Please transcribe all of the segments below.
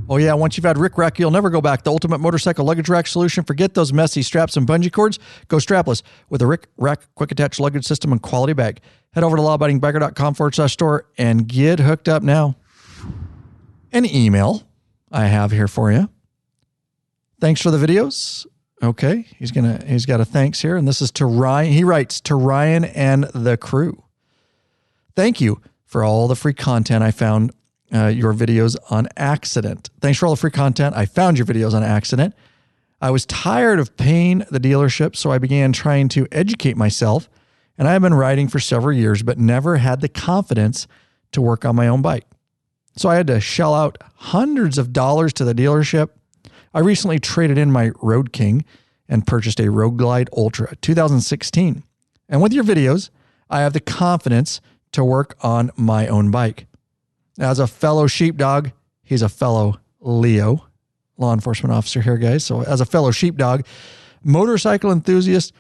Oh yeah, once you've had Rick Rack, you'll never go back. The ultimate motorcycle luggage rack solution. Forget those messy straps and bungee cords. Go strapless with a Rick Rack quick attach luggage system and quality bag. Head over to lawabidingbiker.com/store and get hooked up now. An email I have here for you. Thanks for the videos. Okay, he's got a thanks here, and this is to Ryan. He writes, to Ryan and the crew. Thank you for all the free content I found. Your videos on accident. Thanks for all the free content. I found your videos on accident. I was tired of paying the dealership, so I began trying to educate myself, and I have been riding for several years, but never had the confidence to work on my own bike. So I had to shell out hundreds of dollars to the dealership. I recently traded in my Road King and purchased a Road Glide Ultra 2016. And with your videos, I have the confidence to work on my own bike. As a fellow sheepdog, he's a fellow Leo, law enforcement officer here, guys. So as a fellow sheepdog, motorcycle enthusiast,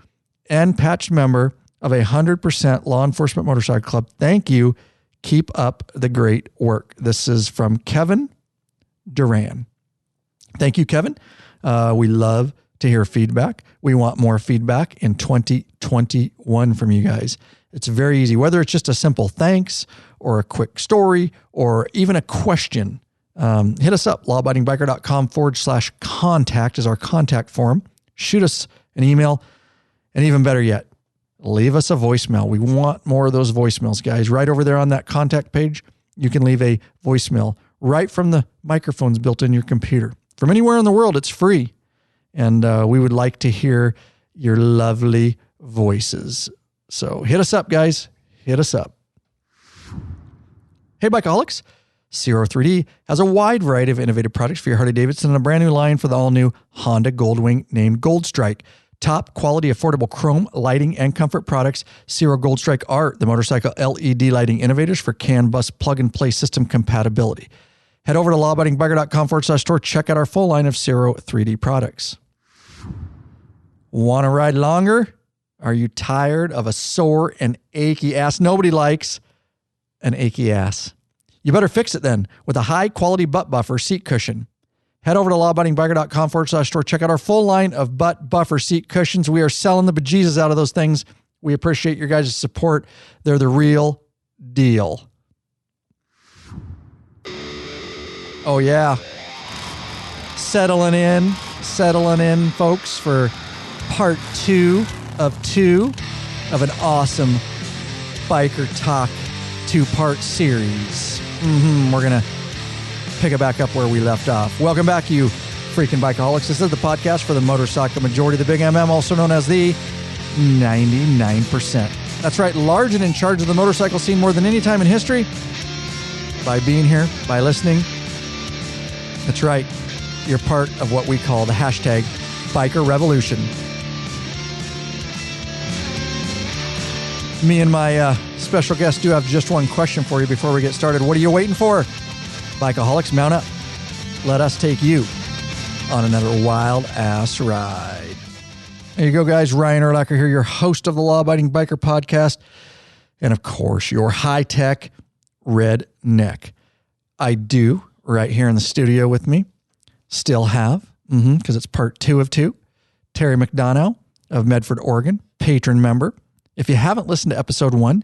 and patch member of 100% Law Enforcement Motorcycle Club, thank you. Keep up the great work. This is from Kevin Duran. Thank you, Kevin. We love to hear feedback. We want more feedback in 2021 from you guys. It's very easy, whether it's just a simple thanks or a quick story or even a question. Hit us up, lawabidingbiker.com/contact is our contact form. Shoot us an email, and even better yet, leave us a voicemail. We want more of those voicemails, guys. Right over there on that contact page, you can leave a voicemail right from the microphones built in your computer. From anywhere in the world, it's free. And we would like to hear your lovely voices. So hit us up, guys. Hit us up. Hey, Bikeaholics. Zero3D has a wide variety of innovative products for your Harley-Davidson and a brand new line for the all-new Honda Goldwing named Gold Strike. Top quality, affordable chrome, lighting, and comfort products. Zero Gold Strike are the motorcycle LED lighting innovators for CAN bus plug-and-play system compatibility. Head over to lawabidingbiker.com/store. Check out our full line of Zero 3D products. Want to ride longer? Are you tired of a sore and achy ass? Nobody likes an achy ass. You better fix it then with a high-quality butt buffer seat cushion. Head over to lawabidingbiker.com/store. Check out our full line of butt buffer seat cushions. We are selling the bejesus out of those things. We appreciate your guys' support. They're the real deal. Oh, yeah. Settling in, folks, for part 2 of an awesome Biker Talk 2-part series. We're going to pick it back up where we left off. Welcome back, you freaking Bikeaholics. This is the podcast for the motorcycle majority, the Big MM, also known as the 99%. That's right, large and in charge of the motorcycle scene more than any time in history. By being here, by listening. That's right, you're part of what we call the hashtag Biker Revolution. Me and my special guest do have just one question for you before we get started. What are you waiting for? Bikeaholics, mount up. Let us take you on another wild-ass ride. There you go, guys. Ryan Urlacher here, your host of the Law Abiding Biker podcast. And, of course, your high-tech redneck. I do, right here in the studio with me, still have, because it's part 2 of 2, Terry McDonough of Medford, Oregon, patron member. If you haven't listened to episode 1,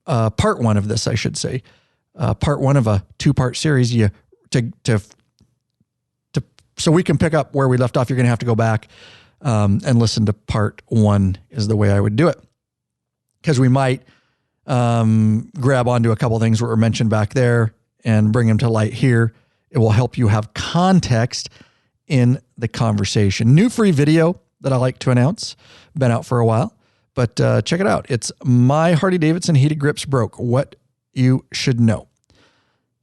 part 1 of this, I should say, part 1 of a 2-part series, so we can pick up where we left off, you're going to have to go back and listen to part 1 is the way I would do it. Because we might grab onto a couple things that were mentioned back there and bring them to light here. It will help you have context in the conversation. New free video that I like to announce. Been out for a while. But check it out. It's My Harley-Davidson Heated Grips Broke. What you should know.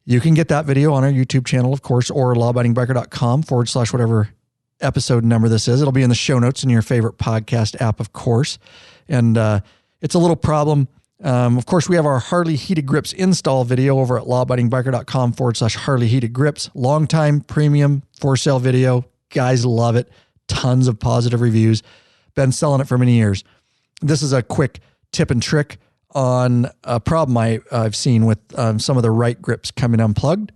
You can get that video on our YouTube channel, of course, or lawabidingbiker.com/whatever episode number this is. It'll be in the show notes in your favorite podcast app, of course. And it's a little problem. Of course, we have our Harley Heated Grips install video over at lawabidingbiker.com/Harley Heated Grips. Long-time premium for sale video. Guys love it. Tons of positive reviews. Been selling it for many years. This is a quick tip and trick on a problem I've seen with some of the right grips coming unplugged.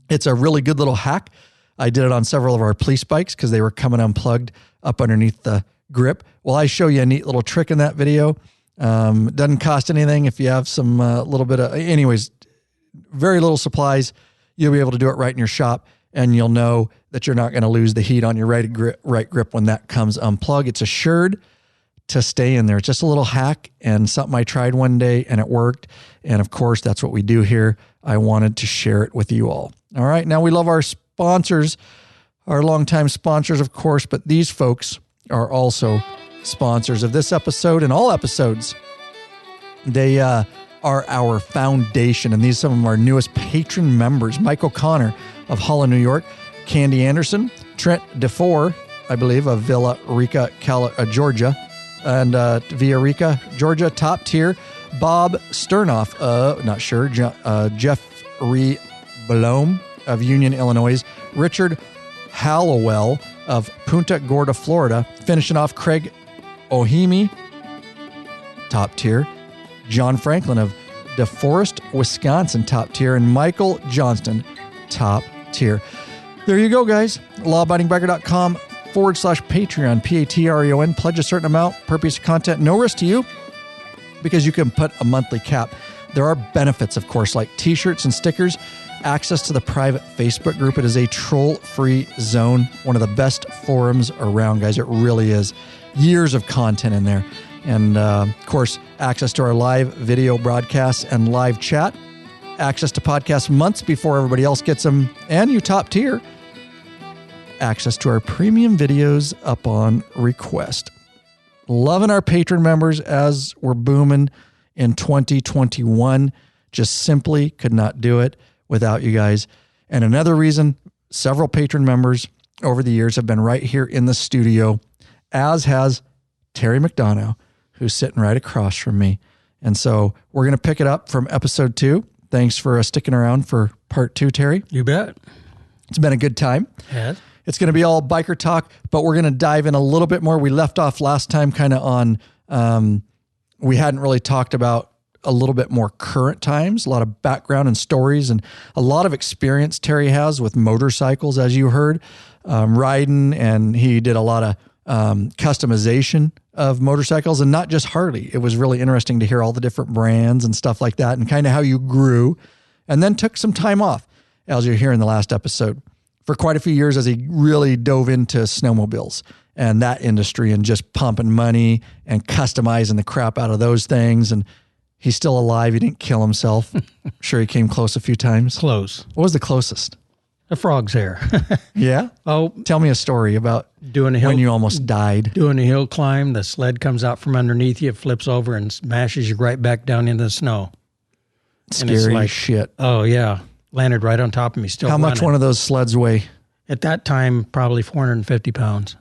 It's a really good little hack. I did it on several of our police bikes because they were coming unplugged up underneath the grip. Well, I show you a neat little trick in that video. Doesn't cost anything if you have some little bit of, anyways, very little supplies. You'll be able to do it right in your shop, and you'll know that you're not going to lose the heat on your right grip when that comes unplugged. It's assured to stay in there. It's just a little hack and something I tried one day and it worked. And of course, that's what we do here. I wanted to share it with you all. All right. Now we love our sponsors, our longtime sponsors, of course, but these folks are also sponsors of this episode and all episodes. They are our foundation, and these are some of our newest patron members: Mike O'Connor of Holland, New York; Candy Anderson; Trent DeFore, I believe, of Villa Rica, Georgia, and Villa Rica, Georgia, top tier; Bob Sternoff, not sure; Jeffrey Blome of Union, Illinois; Richard Hallowell of Punta Gorda, Florida; finishing off Craig Ohimi, top tier; John Franklin of DeForest, Wisconsin, top tier; and Michael Johnston, top tier. There you go, guys. lawabidingbiker.com/Patreon, Patreon. Pledge a certain amount per piece of content. No risk to you because you can put a monthly cap. There are benefits, of course, like t-shirts and stickers, access to the private Facebook group. It is a troll-free zone, one of the best forums around, guys. It really is. Years of content in there. And, of course, access to our live video broadcasts and live chat, access to podcasts months before everybody else gets them, and you top tier, access to our premium videos upon request. Loving our patron members as we're booming in 2021. Just simply could not do it without you guys. And another reason, several patron members over the years have been right here in the studio, as has Terry McDonough, who's sitting right across from me. And so we're going to pick it up from episode 2. Thanks for sticking around for part 2, Terry. You bet. It's been a good time. Yeah. It's going to be all biker talk, but we're going to dive in a little bit more. We left off last time kind of on, we hadn't really talked about a little bit more current times, a lot of background and stories, and a lot of experience Terry has with motorcycles, as you heard, riding, and he did a lot of customization of motorcycles, and not just Harley. It was really interesting to hear all the different brands and stuff like that, and kind of how you grew and then took some time off, as you're hearing in the last episode, for quite a few years as he really dove into snowmobiles and that industry and just pumping money and customizing the crap out of those things. And he's still alive. He didn't kill himself. Sure, he came close a few times. Close. What was the closest? A frog's hair. Yeah? Oh, tell me a story about doing a hill, when you almost died. Doing a hill climb, the sled comes out from underneath you, flips over and smashes you right back down into the snow. Scary as shit. Oh, yeah. Landed right on top of me, still How running. much one of those sleds weigh? At that time, probably 450 pounds.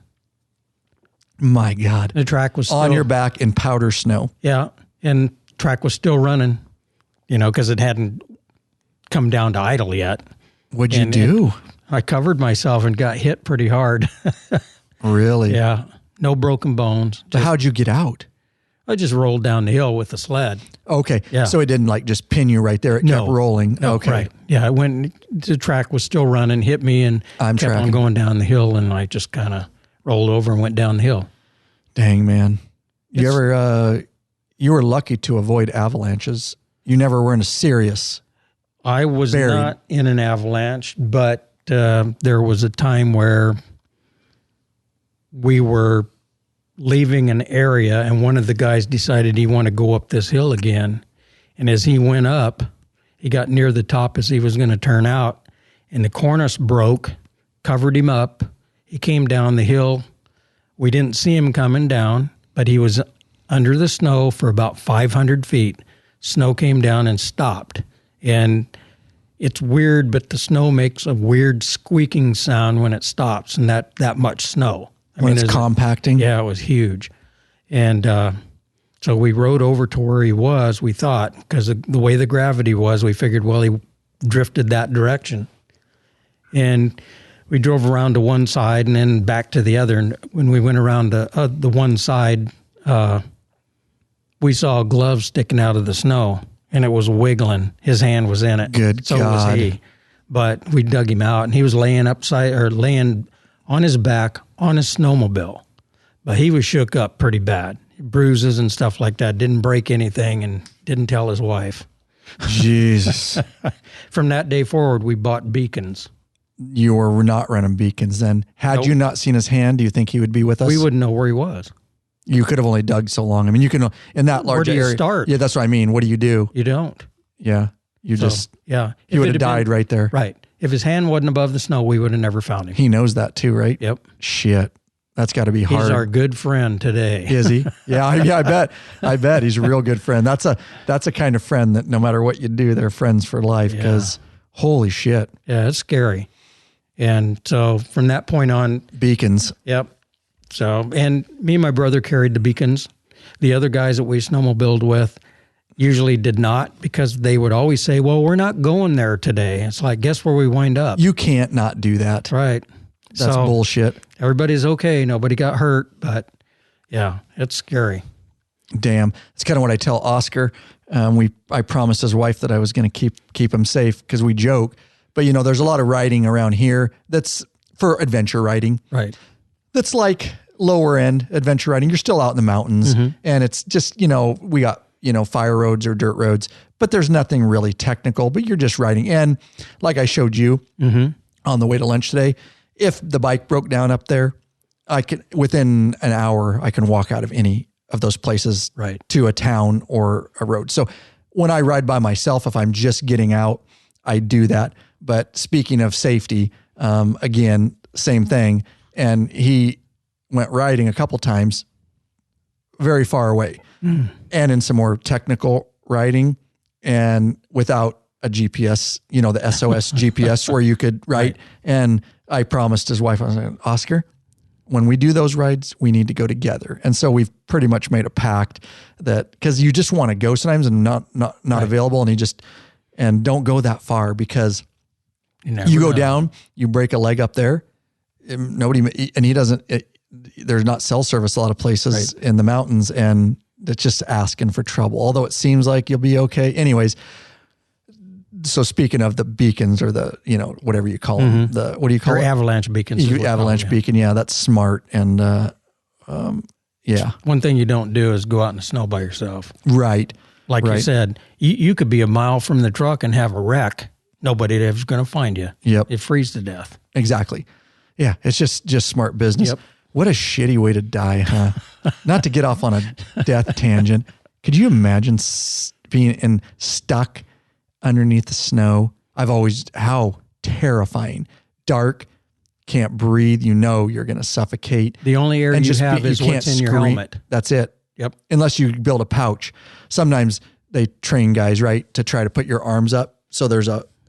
My God. The track was still, on your back in powder snow. Yeah, and track was still running, because it hadn't come down to idle yet. What'd you do? I covered myself and got hit pretty hard. Really? Yeah. No broken bones. So how'd you get out? I just rolled down the hill with the sled. Okay. Yeah. So it didn't just pin you right there. It kept rolling. No, okay. Right. Yeah. The track was still running, hit me, and kept on going down the hill, and I just kind of rolled over and went down the hill. Dang, man. You were lucky to avoid avalanches. You never were in a serious. I was not in an avalanche, but there was a time where we were leaving an area, and one of the guys decided he wanted to go up this hill again. And as he went up, he got near the top as he was going to turn out, and the cornice broke, covered him up. He came down the hill. We didn't see him coming down, but he was under the snow for about 500 feet. Snow came down and stopped. And it's weird, but the snow makes a weird squeaking sound when it stops, and that much snow. When it's compacting? Yeah, it was huge. And so we rode over to where he was, we thought, because the way the gravity was, we figured, well, he drifted that direction. And we drove around to one side and then back to the other. And when we went around the one side, we saw a glove sticking out of the snow, and it was wiggling. His hand was in it. Good so God. was he. but we dug him out, and he was laying on his back on his snowmobile, but he was shook up pretty bad, bruises and stuff like that. Didn't break anything, and didn't tell his wife. Jesus. From that day forward, we bought beacons. You were not running beacons then. Had you not seen his hand, do you think he would be with us? We wouldn't know where he was. You could have only dug so long. I mean, you can, in that large area. Where do you start? Yeah, that's what I mean. What do you do? You don't. Yeah. He would have died right there. Right. If his hand wasn't above the snow, we would have never found him. He knows that too, right? Yep. Shit. That's got to be hard. He's our good friend today. Is he? Yeah, I bet he's a real good friend. That's a kind of friend that no matter what you do, they're friends for life, because holy shit. Yeah, it's scary. And so from that point on. Beacons. Yep. So, and me and my brother carried the beacons. The other guys that we snowmobiled with usually did not, because they would always say, well, we're not going there today. It's like, guess where we wind up? You can't not do that. Right. That's bullshit. Everybody's okay. Nobody got hurt, but yeah, it's scary. Damn. It's kind of what I tell Oscar. I promised his wife that I was going to keep him safe, because we joke. But, there's a lot of riding around here that's for adventure riding. Right. That's like lower end adventure riding. You're still out in the mountains, and it's just, we got, fire roads or dirt roads, but there's nothing really technical, but you're just riding. And like I showed you on the way to lunch today, if the bike broke down up there, within an hour, I can walk out of any of those places to a town or a road. So when I ride by myself, if I'm just getting out, I do that. But speaking of safety, again, same thing. And he went riding a couple times very far away and in some more technical riding and without a GPS, the SOS GPS where you could ride. And I promised his wife, I was like, Oscar, when we do those rides, we need to go together. And so we've pretty much made a pact that, because you just want to go sometimes and not available. And don't go that far, because you go down, you break a leg up there. There's not cell service a lot of places in the mountains, and it's just asking for trouble, although it seems like you'll be okay. Anyways, so speaking of the beacons, or the, whatever you call them, what do you call it? Avalanche beacons. Avalanche beacon. Yeah, that's smart. And yeah. One thing you don't do is go out in the snow by yourself. Right. Like you said, you could be a mile from the truck and have a wreck. Nobody ever's going to find you. Yep. It freeze to death. Exactly. Yeah. It's just smart business. Yep. What a shitty way to die, huh? Not to get off on a death tangent. Could you imagine being stuck underneath the snow? How terrifying. Dark, can't breathe. You're going to suffocate. The only air you have is what's in your helmet. That's it. Yep. Unless you build a pouch. Sometimes they train guys, to try to put your arms up. So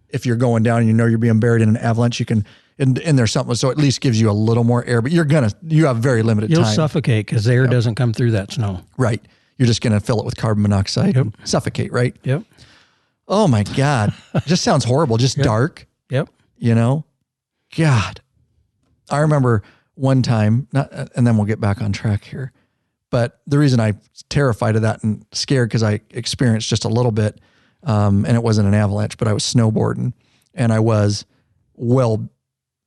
if you're going down and you're being buried in an avalanche, you can, and there's something, so at least gives you a little more air, but you have very limited time. You'll suffocate because the air doesn't come through that snow. Right. You're just going to fill it with carbon monoxide and suffocate, right? Yep. Oh my God. It just sounds horrible. Just dark. Yep. God. I remember one time, and then we'll get back on track here. But the reason I'm terrified of that and scared, because I experienced just a little bit, and it wasn't an avalanche, but I was snowboarding, and I was well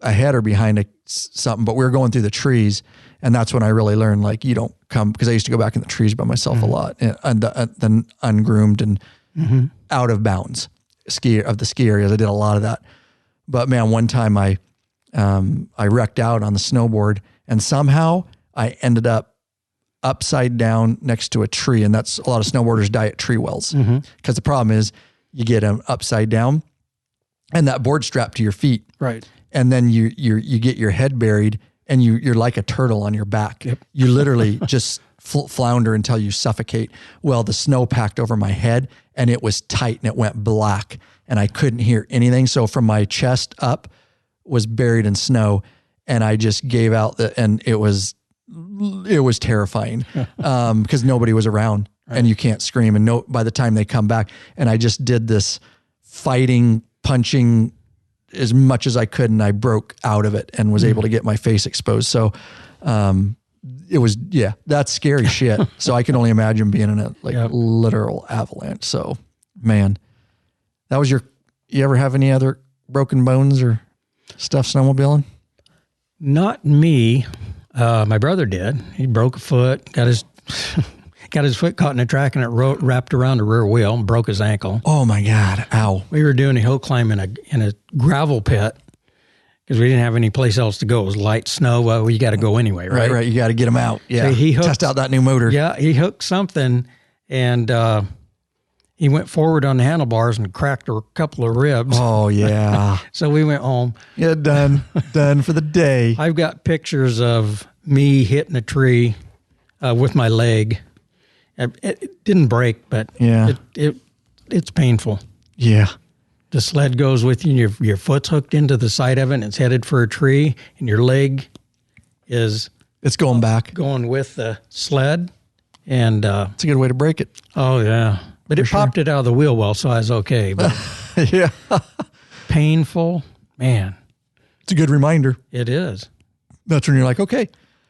ahead or behind something, but we were going through the trees, and that's when I really learned, you don't come, because I used to go back in the trees by myself a lot, and then ungroomed and out of bounds of the ski areas. I did a lot of that. But man, one time I wrecked out on the snowboard, and somehow I ended up upside down next to a tree. And that's, a lot of snowboarders die at tree wells, because the problem is you get them upside down and that board strapped to your feet. Right. And then you get your head buried, and you're like a turtle on your back. Yep. You literally just flounder until you suffocate. Well, the snow packed over my head, and it was tight, and it went black, and I couldn't hear anything. So from my chest up was buried in snow, and I just gave out and it was terrifying, because nobody was around, and you can't scream. And by the time they come back, and I just did this fighting, punching as much as I could, and I broke out of it and was able to get my face exposed. So, it was, that's scary shit. So I can only imagine being in a literal avalanche. So man, that was you ever have any other broken bones or stuff snowmobiling? Not me. My brother did. He broke a foot, got his foot caught in a track, and it wrapped around the rear wheel and broke his ankle. Oh my God. Ow. We were doing a hill climb in a gravel pit because we didn't have any place else to go. It was light snow. Well, you got to go anyway, right? Right. You got to get him out. Yeah. So test out that new motor. Yeah. He hooked something, and he went forward on the handlebars and cracked a couple of ribs. Oh, yeah. So we went home. Yeah, done for the day. I've got pictures of me hitting a tree with my leg. It didn't break, but yeah, it's painful. Yeah. The sled goes with you, and your foot's hooked into the side of it, and it's headed for a tree, and your leg is... It's going back. Going with the sled, and... it's a good way to break it. Oh, yeah. But it popped it out of the wheel well, so I was okay. But yeah. Painful, man. It's a good reminder. It is. That's when you're like, okay,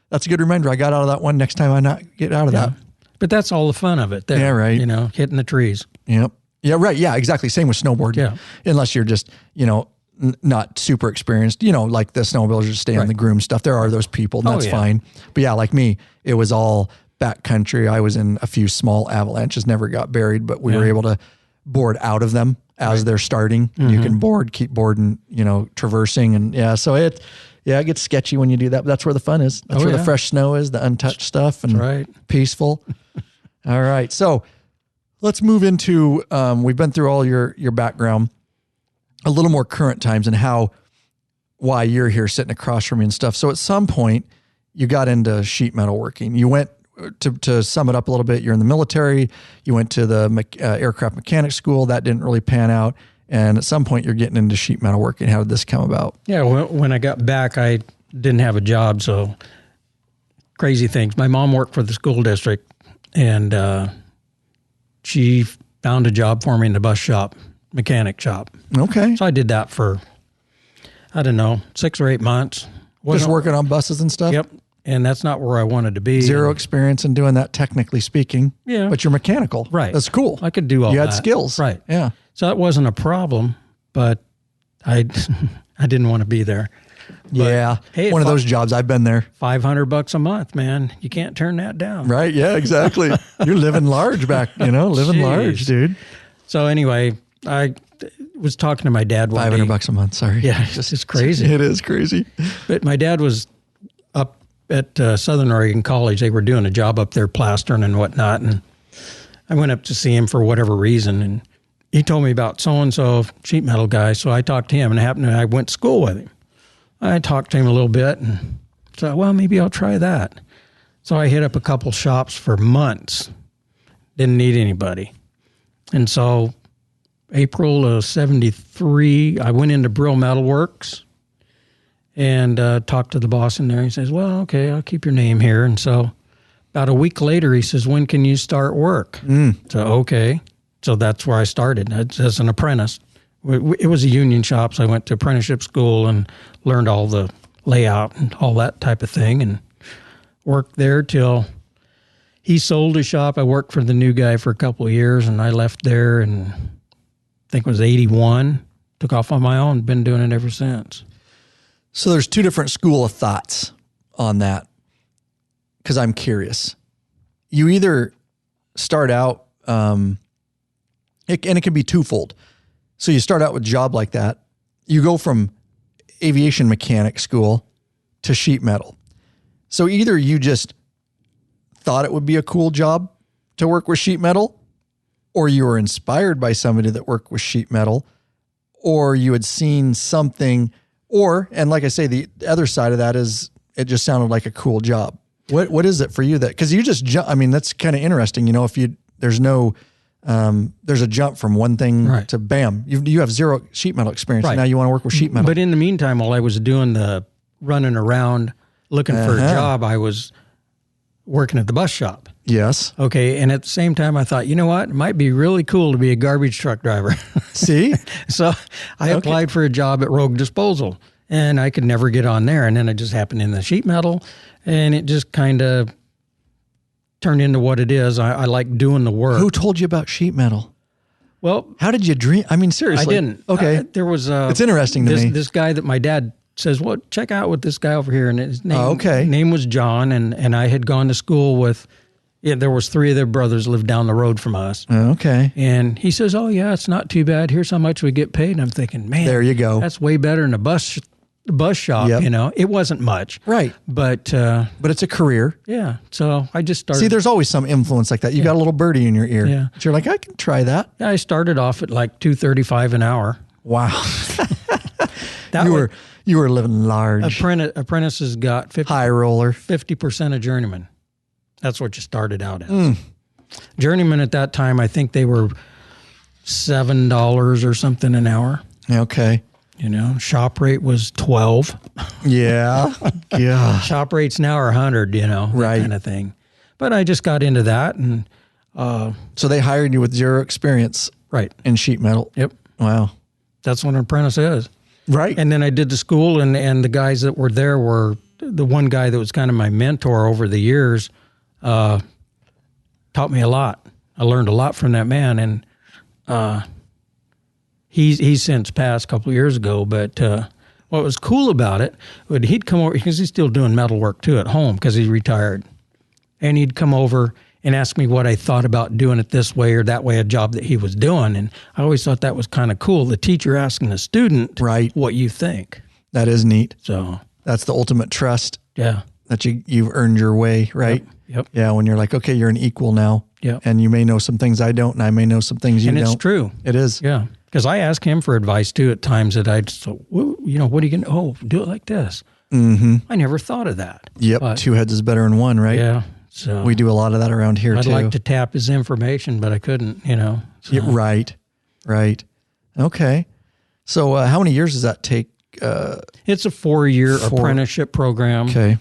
that's a good reminder. I got out of that one. Next time I not get out of that. But that's all the fun of it. There, yeah, right. You know, hitting the trees. Yep. Yeah, right. Yeah, exactly. Same with snowboarding. Yeah. Unless you're just, not super experienced, like the snowmobilers just stay on the groom stuff. There are those people, and that's fine. But yeah, like me, it was all backcountry. I was in a few small avalanches, never got buried, but we were able to board out of them as they're starting. Mm-hmm. You can keep boarding, traversing. And so it gets sketchy when you do that, but that's where the fun is. That's where the fresh snow is, the untouched stuff, and peaceful. All right. So let's move into, we've been through all your background, a little more current times and why you're here sitting across from me and stuff. So at some point you got into sheet metal working. You went to sum it up a little bit. You're in the military. You went to the aircraft mechanic school. That didn't really pan out. And at some point you're getting into sheet metal working. How did this come about? Yeah. When I got back, I didn't have a job. So crazy things. My mom worked for the school district, and she found a job for me in the bus shop, mechanic shop. Okay. So I did that for, 6 or 8 months. Just working on buses and stuff? Yep. And that's not where I wanted to be. Zero experience in doing that, technically speaking. Yeah. But you're mechanical. Right. That's cool. I could do all that. You had skills. Right. Yeah. So that wasn't a problem, but I didn't want to be there. But, hey, one of those jobs. I've been there. $500 a month, man. You can't turn that down. Right. Yeah, exactly. You're living large back, living large, dude. So anyway, I was talking to my dad one day. $500 a month. Sorry. Yeah. It's crazy. It is crazy. But my dad was up at Southern Oregon College. They were doing a job up there plastering and whatnot. And I went up to see him for whatever reason. And he told me about so-and-so sheet metal guy. So I talked to him, and I went to school with him. I talked to him a little bit and said, well, maybe I'll try that. So I hit up a couple shops for months. Didn't need anybody. And so April of 73, I went into Brill Metal Works and talked to the boss in there. He says, well, okay, I'll keep your name here. And so about a week later, he says, when can you start work? So, okay. So that's where I started as an apprentice. It was a union shop, so I went to apprenticeship school and learned all the layout and all that type of thing, and worked there till he sold his shop. I worked for the new guy for a couple of years, and I left there, and I think it was 81. Took off on my own, been doing it ever since. So there's two different school of thoughts on that, because I'm curious. You either start out, and it can be twofold. So you start out with a job like that. You go from aviation mechanic school to sheet metal. So either you just thought it would be a cool job to work with sheet metal, or you were inspired by somebody that worked with sheet metal, or you had seen something, and like I say, the other side of that is it just sounded like a cool job. What is it for you because you just jump? I mean, that's kind of interesting. There's a jump from one thing to bam. You have zero sheet metal experience. Right. Now you want to work with sheet metal. But in the meantime, while I was doing the running around looking for a job, I was working at the bus shop. Yes. Okay. And at the same time, I thought, you know what? It might be really cool to be a garbage truck driver. See? So I applied for a job at Rogue Disposal, and I could never get on there. And then it just happened in the sheet metal, and it just kind of turned into what it is. I like doing the work. Who told you about sheet metal? Well, how did you dream? I mean, seriously. I didn't. Okay. There was it's interesting to me. This guy that my dad says, well, check out with this guy over here. And his name was John. And I had gone to school with, there was 3 of their brothers lived down the road from us. Okay. And he says, oh, yeah, it's not too bad. Here's how much we get paid. And I'm thinking, man, there you go. That's way better than a bus shop. Yep. You know, it wasn't much. Right. But it's a career. Yeah. So I just started. See, there's always some influence like that. You got a little birdie in your ear. Yeah. But you're like, I can try that. Yeah, I started off at like $2.35 an hour. Wow. You were living large. Apprentices got high roller. 50% of journeyman. That's what you started out as. Journeyman at that time, I think they were $7 or something an hour. Okay. You know, shop rate was 12. Yeah. Yeah. Shop rates now are 100, you know, right. That kind of thing. But I just got into that. And so they hired you with 0 experience. Right. In sheet metal. Yep. Wow. That's what an apprentice is. Right. And then I did the school, and the guys that were there were, the one guy that was kind of my mentor over the years taught me a lot. I learned a lot from that man. And he's since passed a couple of years ago, but what was cool about it, he'd come over, because he's still doing metal work too at home because he's retired. And he'd come over and ask me what I thought about doing it this way or that way, a job that he was doing. And I always thought that was kind of cool. The teacher asking the student what you think. That is neat. So that's the ultimate trust. Yeah. That you've earned your way, right? Yep. Yeah, when you're like, okay, you're an equal now. Yeah. And you may know some things I don't, and I may know some things you don't. And it's true. It is. Yeah. Because I ask him for advice too at times that I'd, what are you going to, do it like this. Mm-hmm. I never thought of that. Yep. But 2 heads is better than 1, right? Yeah. So we do a lot of that around here too. I'd like to tap his information, but I couldn't, you know. So. Yeah, right. Okay. So how many years does that take? It's a 4-year apprenticeship program. Okay.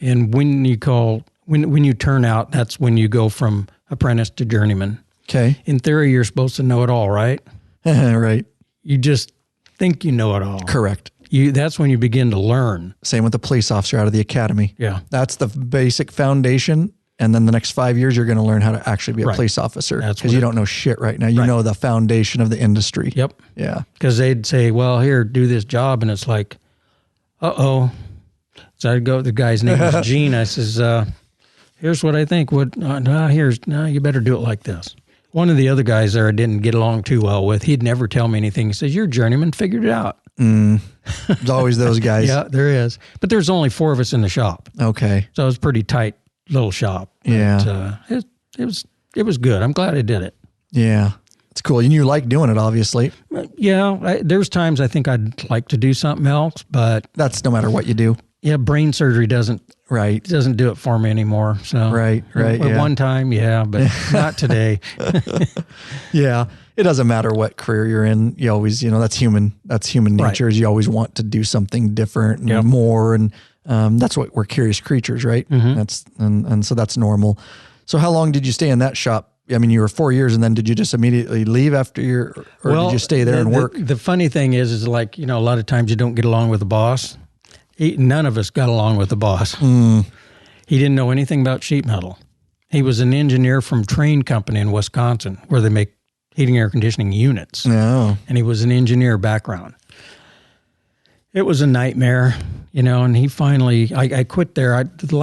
And when you turn out, that's when you go from apprentice to journeyman. Okay. In theory, you're supposed to know it all, right? Right. You just think you know it all. Correct. That's when you begin to learn. Same with the police officer out of the academy. Yeah. That's the basic foundation. And then the next 5 years, you're going to learn how to actually be a police officer because you don't know shit right now. You know the foundation of the industry. Yep. Yeah. Because they'd say, well, here, do this job. And it's like, uh-oh. So I'd go, the guy's name was Gene. I says, here's what I think. You better do it like this. One of the other guys there I didn't get along too well with, he'd never tell me anything. He says, you're a journeyman, figured it out. There's always those guys. Yeah, there is. But there's only 4 of us in the shop. Okay. So it was a pretty tight little shop. Yeah. But, it was good. I'm glad I did it. Yeah. It's cool. And you like doing it, obviously. Yeah. There's times I think I'd like to do something else, but... That's no matter what you do. Yeah, brain surgery doesn't do it for me anymore. So right. One time, but not today. Yeah, it doesn't matter what career you're in. You always, that's human. That's human nature. Is you always want to do something different and more, and that's what we're curious creatures, right? Mm-hmm. That's and so that's normal. So how long did you stay in that shop? I mean, you were 4 years, and then did you just immediately leave after did you stay there and work? The funny thing is like, a lot of times you don't get along with the boss. None of us got along with the boss. He didn't know anything about sheet metal. He was an engineer from Train Company in Wisconsin, where they make heating air conditioning units. Oh. And he was an engineer background. It was a nightmare, and he finally, I quit there. The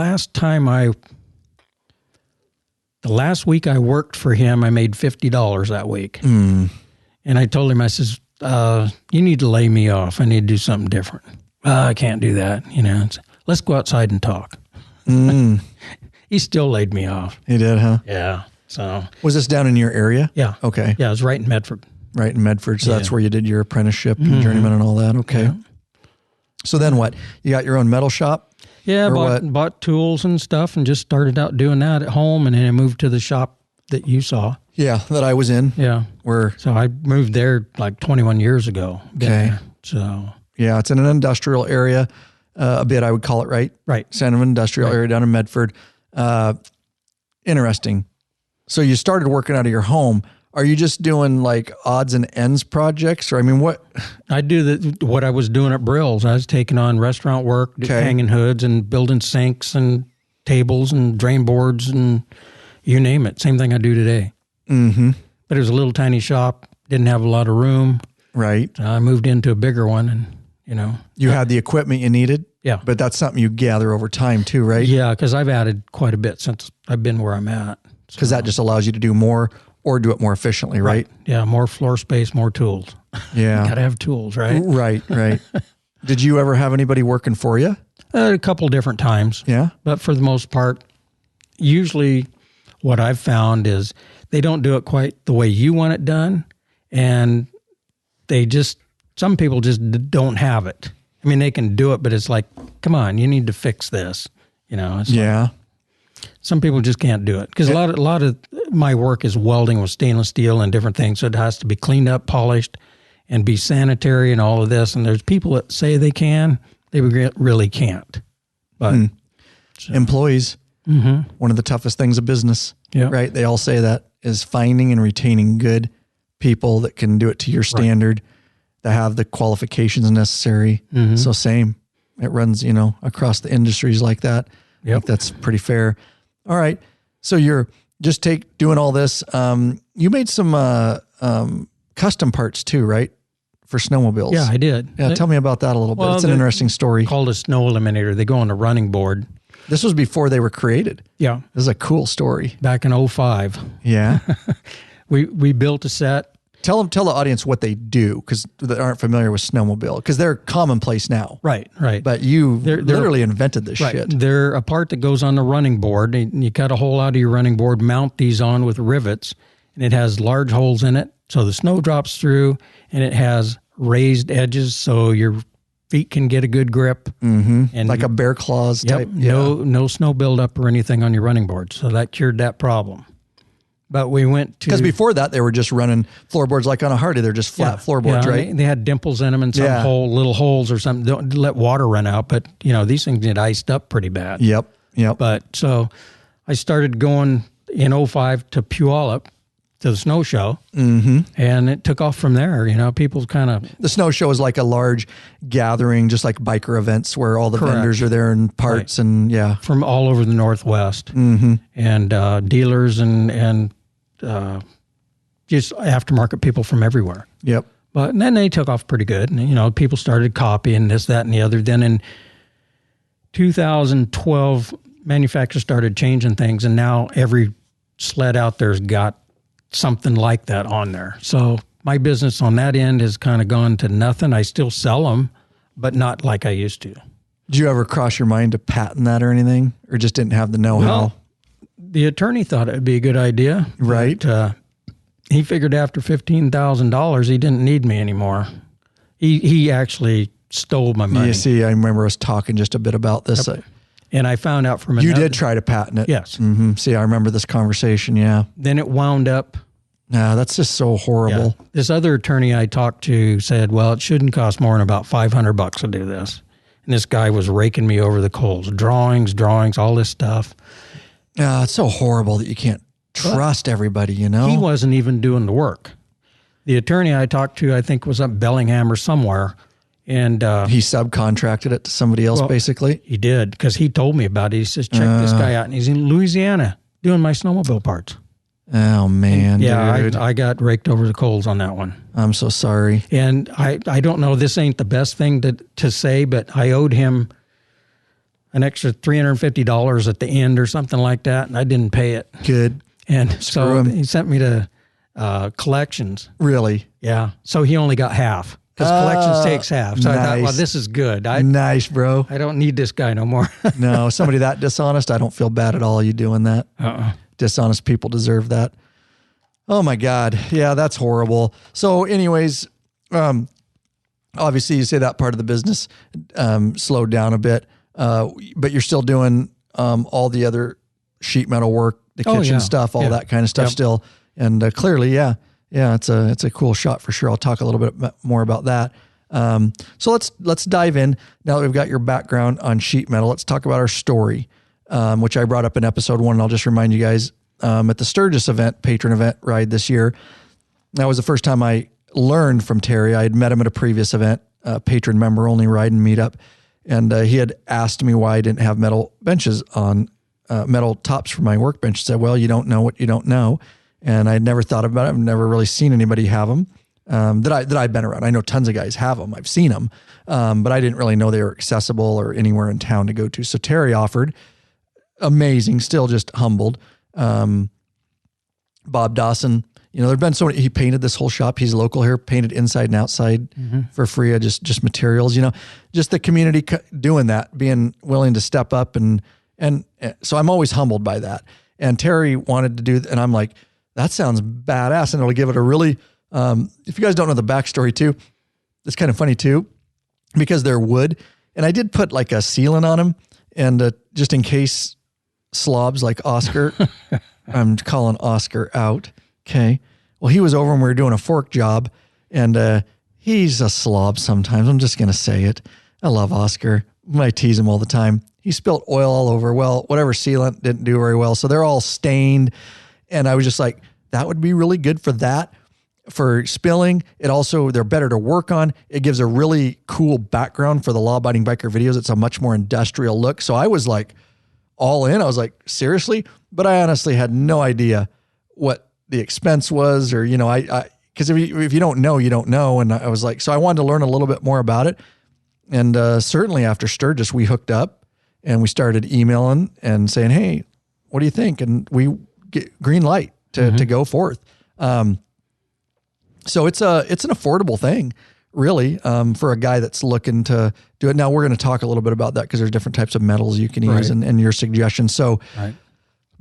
last week I worked for him, I made $50 that week. And I told him, I says, you need to lay me off. I need to do something different. I can't do that. Let's go outside and talk. He still laid me off. He did, huh? Yeah. So was this down in your area? Yeah. Okay. Yeah, it was right in Medford. Right in Medford. So that's where you did your apprenticeship and journeyman and all that. Okay. Yeah. So then what? You got your own metal shop? Yeah, bought tools and stuff and just started out doing that at home, and then I moved to the shop that you saw. Yeah, that I was in. Yeah. So I moved there like 21 years ago. Okay. So yeah, it's in an industrial area, a bit, I would call it, right? Right. It's kind of an industrial area down in Medford. Interesting. So you started working out of your home. Are you just doing like odds and ends projects? Or, I mean, what? I do what I was doing at Brill's. I was taking on restaurant work, hanging hoods and building sinks and tables and drain boards and you name it. Same thing I do today. Mm-hmm. But it was a little tiny shop. didn't have a lot of room. Right. I moved into a bigger one, and you had the equipment you needed. Yeah. But that's something you gather over time too, right? Yeah, because I've added quite a bit since I've been where I'm at. Because that just allows you to do more or do it more efficiently, right? Yeah, more floor space, more tools. Yeah. Got to have tools, right? Right. Did you ever have anybody working for you? A couple different times. Yeah. But for the most part, usually what I've found is they don't do it quite the way you want it done. And some people just don't have it. I mean, they can do it, but it's like, come on, you need to fix this. It's like, some people just can't do it because a lot of my work is welding with stainless steel and different things. So it has to be cleaned up, polished, and be sanitary and all of this. And there's people that say they can, they really can't. But employees, one of the toughest things of business, right? They all say that is finding and retaining good people that can do it to your standard, that have the qualifications necessary. So same, it runs, across the industries like that. I think that's pretty fair. All right. So you're just doing all this. You made some custom parts too, right? For snowmobiles. Yeah, I did. Yeah. Tell me about that a little bit. It's an interesting story. Called a snow eliminator. They go on a running board. This was before they were created. Yeah. This is a cool story. Back in 2005. Yeah. We built a set. Tell the audience what they do, because they aren't familiar with snowmobile, because they're commonplace now. Right. But you literally invented this shit. They're a part that goes on the running board. And you cut a hole out of your running board, mount these on with rivets, and it has large holes in it, so the snow drops through, and it has raised edges so your feet can get a good grip. And like a bear claws type. No snow buildup or anything on your running board. So that cured that problem. But we went to... Because before that, they were just running floorboards like on a Harley. They're just flat floorboards, right? They had dimples in them and some little holes or something. Don't let water run out. But, these things get iced up pretty bad. Yep. But so I started going in 2005 to Puyallup to the snow show. And it took off from there. People kind of... The snow show is like a large gathering, just like biker events where all the vendors are there and parts and from all over the Northwest. And dealers and just aftermarket people from everywhere. Yep. But then they took off pretty good. And, people started copying this, that, and the other. Then in 2012, manufacturers started changing things. And now every sled out there's got something like that on there. So my business on that end has kind of gone to nothing. I still sell them, but not like I used to. Did you ever cross your mind to patent that or anything? Or just didn't have the know-how? Well, the attorney thought it would be a good idea. Right. But, he figured after $15,000, he didn't need me anymore. He actually stole my money. You see, I remember us talking just a bit about this. Yep. And I found out from You did try to patent it. Yes. See, I remember this conversation, Then it wound up. That's just so horrible. Yeah. This other attorney I talked to said, well, it shouldn't cost more than about $500 to do this. And this guy was raking me over the coals. Drawings, all this stuff. It's so horrible that you can't trust everybody, He wasn't even doing the work. The attorney I talked to, I think, was up Bellingham or somewhere. And he subcontracted it to somebody else, basically? He did, because he told me about it. He says, check this guy out. And he's in Louisiana doing my snowmobile parts. Oh, man, dude. I got raked over the coals on that one. I'm so sorry. And I don't know, this ain't the best thing to say, but I owed him an extra $350 at the end or something like that, and I didn't pay it. Good. And so he sent me to collections. Really? Yeah. So he only got half. Because collections takes half. So I thought, well, this is good. Nice, bro. I don't need this guy no more. No, somebody that dishonest, I don't feel bad at all you doing that. Dishonest people deserve that. Oh, my God. Yeah, that's horrible. So anyways, obviously you say that part of the business slowed down a bit, but you're still doing all the other sheet metal work, the kitchen stuff, all that kind of stuff still. And clearly, it's a cool shot for sure. I'll talk a little bit more about that. So let's dive in. Now that we've got your background on sheet metal, let's talk about our story, which I brought up in episode 1. And I'll just remind you guys, at the Sturgis event, patron event ride this year, that was the first time I learned from Terry. I had met him at a previous event, patron member only ride and meetup. And he had asked me why I didn't have metal benches on metal tops for my workbench. He said, well, you don't know what you don't know. and I'd never thought about it. I've never really seen anybody have them that I've been around. I know tons of guys have them. I've seen them, but I didn't really know they were accessible or anywhere in town to go to. So Terry offered. Amazing, still just humbled. Bob Dawson, there've been so many, he painted this whole shop. He's local here, painted inside and outside for free, just materials, just the community doing that, being willing to step up. And so I'm always humbled by that. And Terry wanted to do, and I'm like, that sounds badass. And it'll give it a really, if you guys don't know the backstory too, it's kind of funny too, because they're wood. And I did put like a sealant on them, and just in case slobs like Oscar, I'm calling Oscar out. Okay. Well, he was over and we were doing a fork job, and he's a slob sometimes. I'm just going to say it. I love Oscar. I tease him all the time. He spilled oil all over. Well, whatever sealant didn't do very well. So they're all stained. And I was just like, that would be really good for that, for spilling. It also, they're better to work on. It gives a really cool background for the law-abiding biker videos. It's a much more industrial look. So I was like all in. I was like, seriously? But I honestly had no idea what the expense was, or, because if you don't know, you don't know. And I was like, so I wanted to learn a little bit more about it. And certainly after Sturgis, we hooked up and we started emailing and saying, hey, what do you think? And we get green light to go forth. So it's an affordable thing, really, for a guy that's looking to do it. Now we're going to talk a little bit about that, because there's different types of metals you can use and your suggestions. So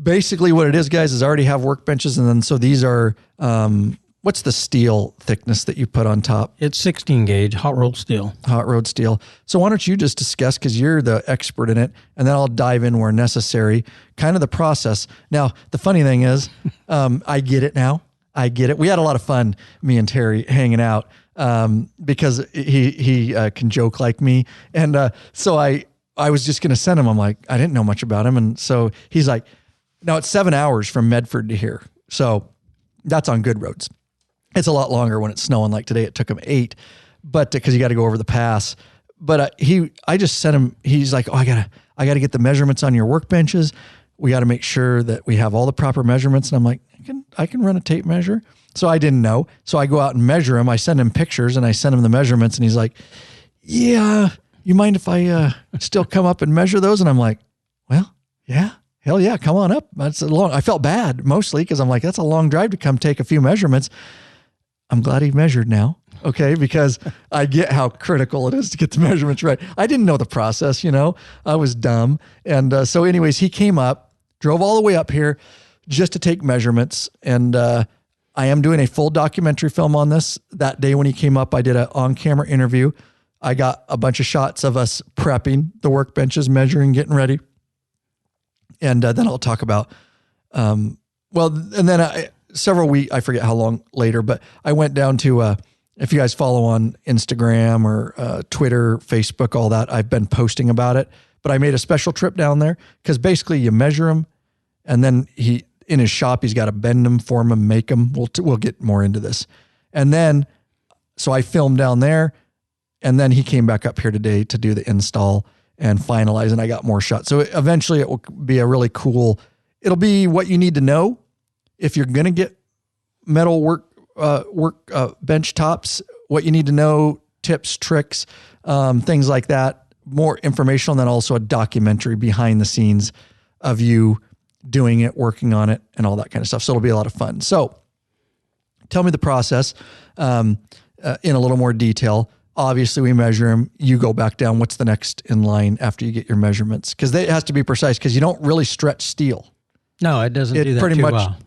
basically what it is, guys, is I already have workbenches. And then, so these are, what's the steel thickness that you put on top? It's 16 gauge hot rolled steel. Hot rolled steel. So why don't you just discuss, because you're the expert in it, and then I'll dive in where necessary, kind of the process. Now, the funny thing is, I get it now. I get it. We had a lot of fun, me and Terry, hanging out, because he can joke like me. And so I was just going to send him. I'm like, I didn't know much about him. And so he's like, now it's 7 hours from Medford to here. So that's on good roads. It's a lot longer when it's snowing. Like today, it took him 8, but because you got to go over the pass. But I just sent him. He's like, oh, I gotta get the measurements on your workbenches. We got to make sure that we have all the proper measurements. And I'm like, I can run a tape measure. So I didn't know. So I go out and measure him. I send him pictures and I send him the measurements. And he's like, yeah, you mind if I still come up and measure those? And I'm like, well, yeah, hell yeah, come on up. I felt bad mostly because I'm like, that's a long drive to come take a few measurements. I'm glad he measured now. Okay. Because I get how critical it is to get the measurements right. I didn't know the process, I was dumb. And so anyways, he came up, drove all the way up here just to take measurements. And I am doing a full documentary film on this. That day when he came up, I did an on-camera interview. I got a bunch of shots of us prepping the workbenches, measuring, getting ready. And then I'll talk about, several weeks, I forget how long later, but I went down to, if you guys follow on Instagram or Twitter, Facebook, all that, I've been posting about it, but I made a special trip down there because basically you measure them, and then in his shop, he's got to bend them, form them, make them. We'll get more into this. And then, so I filmed down there, and then he came back up here today to do the install and finalize, and I got more shots. So eventually it will be a really cool, it'll be what you need to know if you're going to get metal bench tops, what you need to know, tips, tricks, things like that, more informational, and then also a documentary behind the scenes of you doing it, working on it, and all that kind of stuff. So it'll be a lot of fun. So tell me the process in a little more detail. Obviously, we measure them. You go back down. What's the next in line after you get your measurements? Because it has to be precise, because you don't really stretch steel. No, it doesn't do that pretty too much well.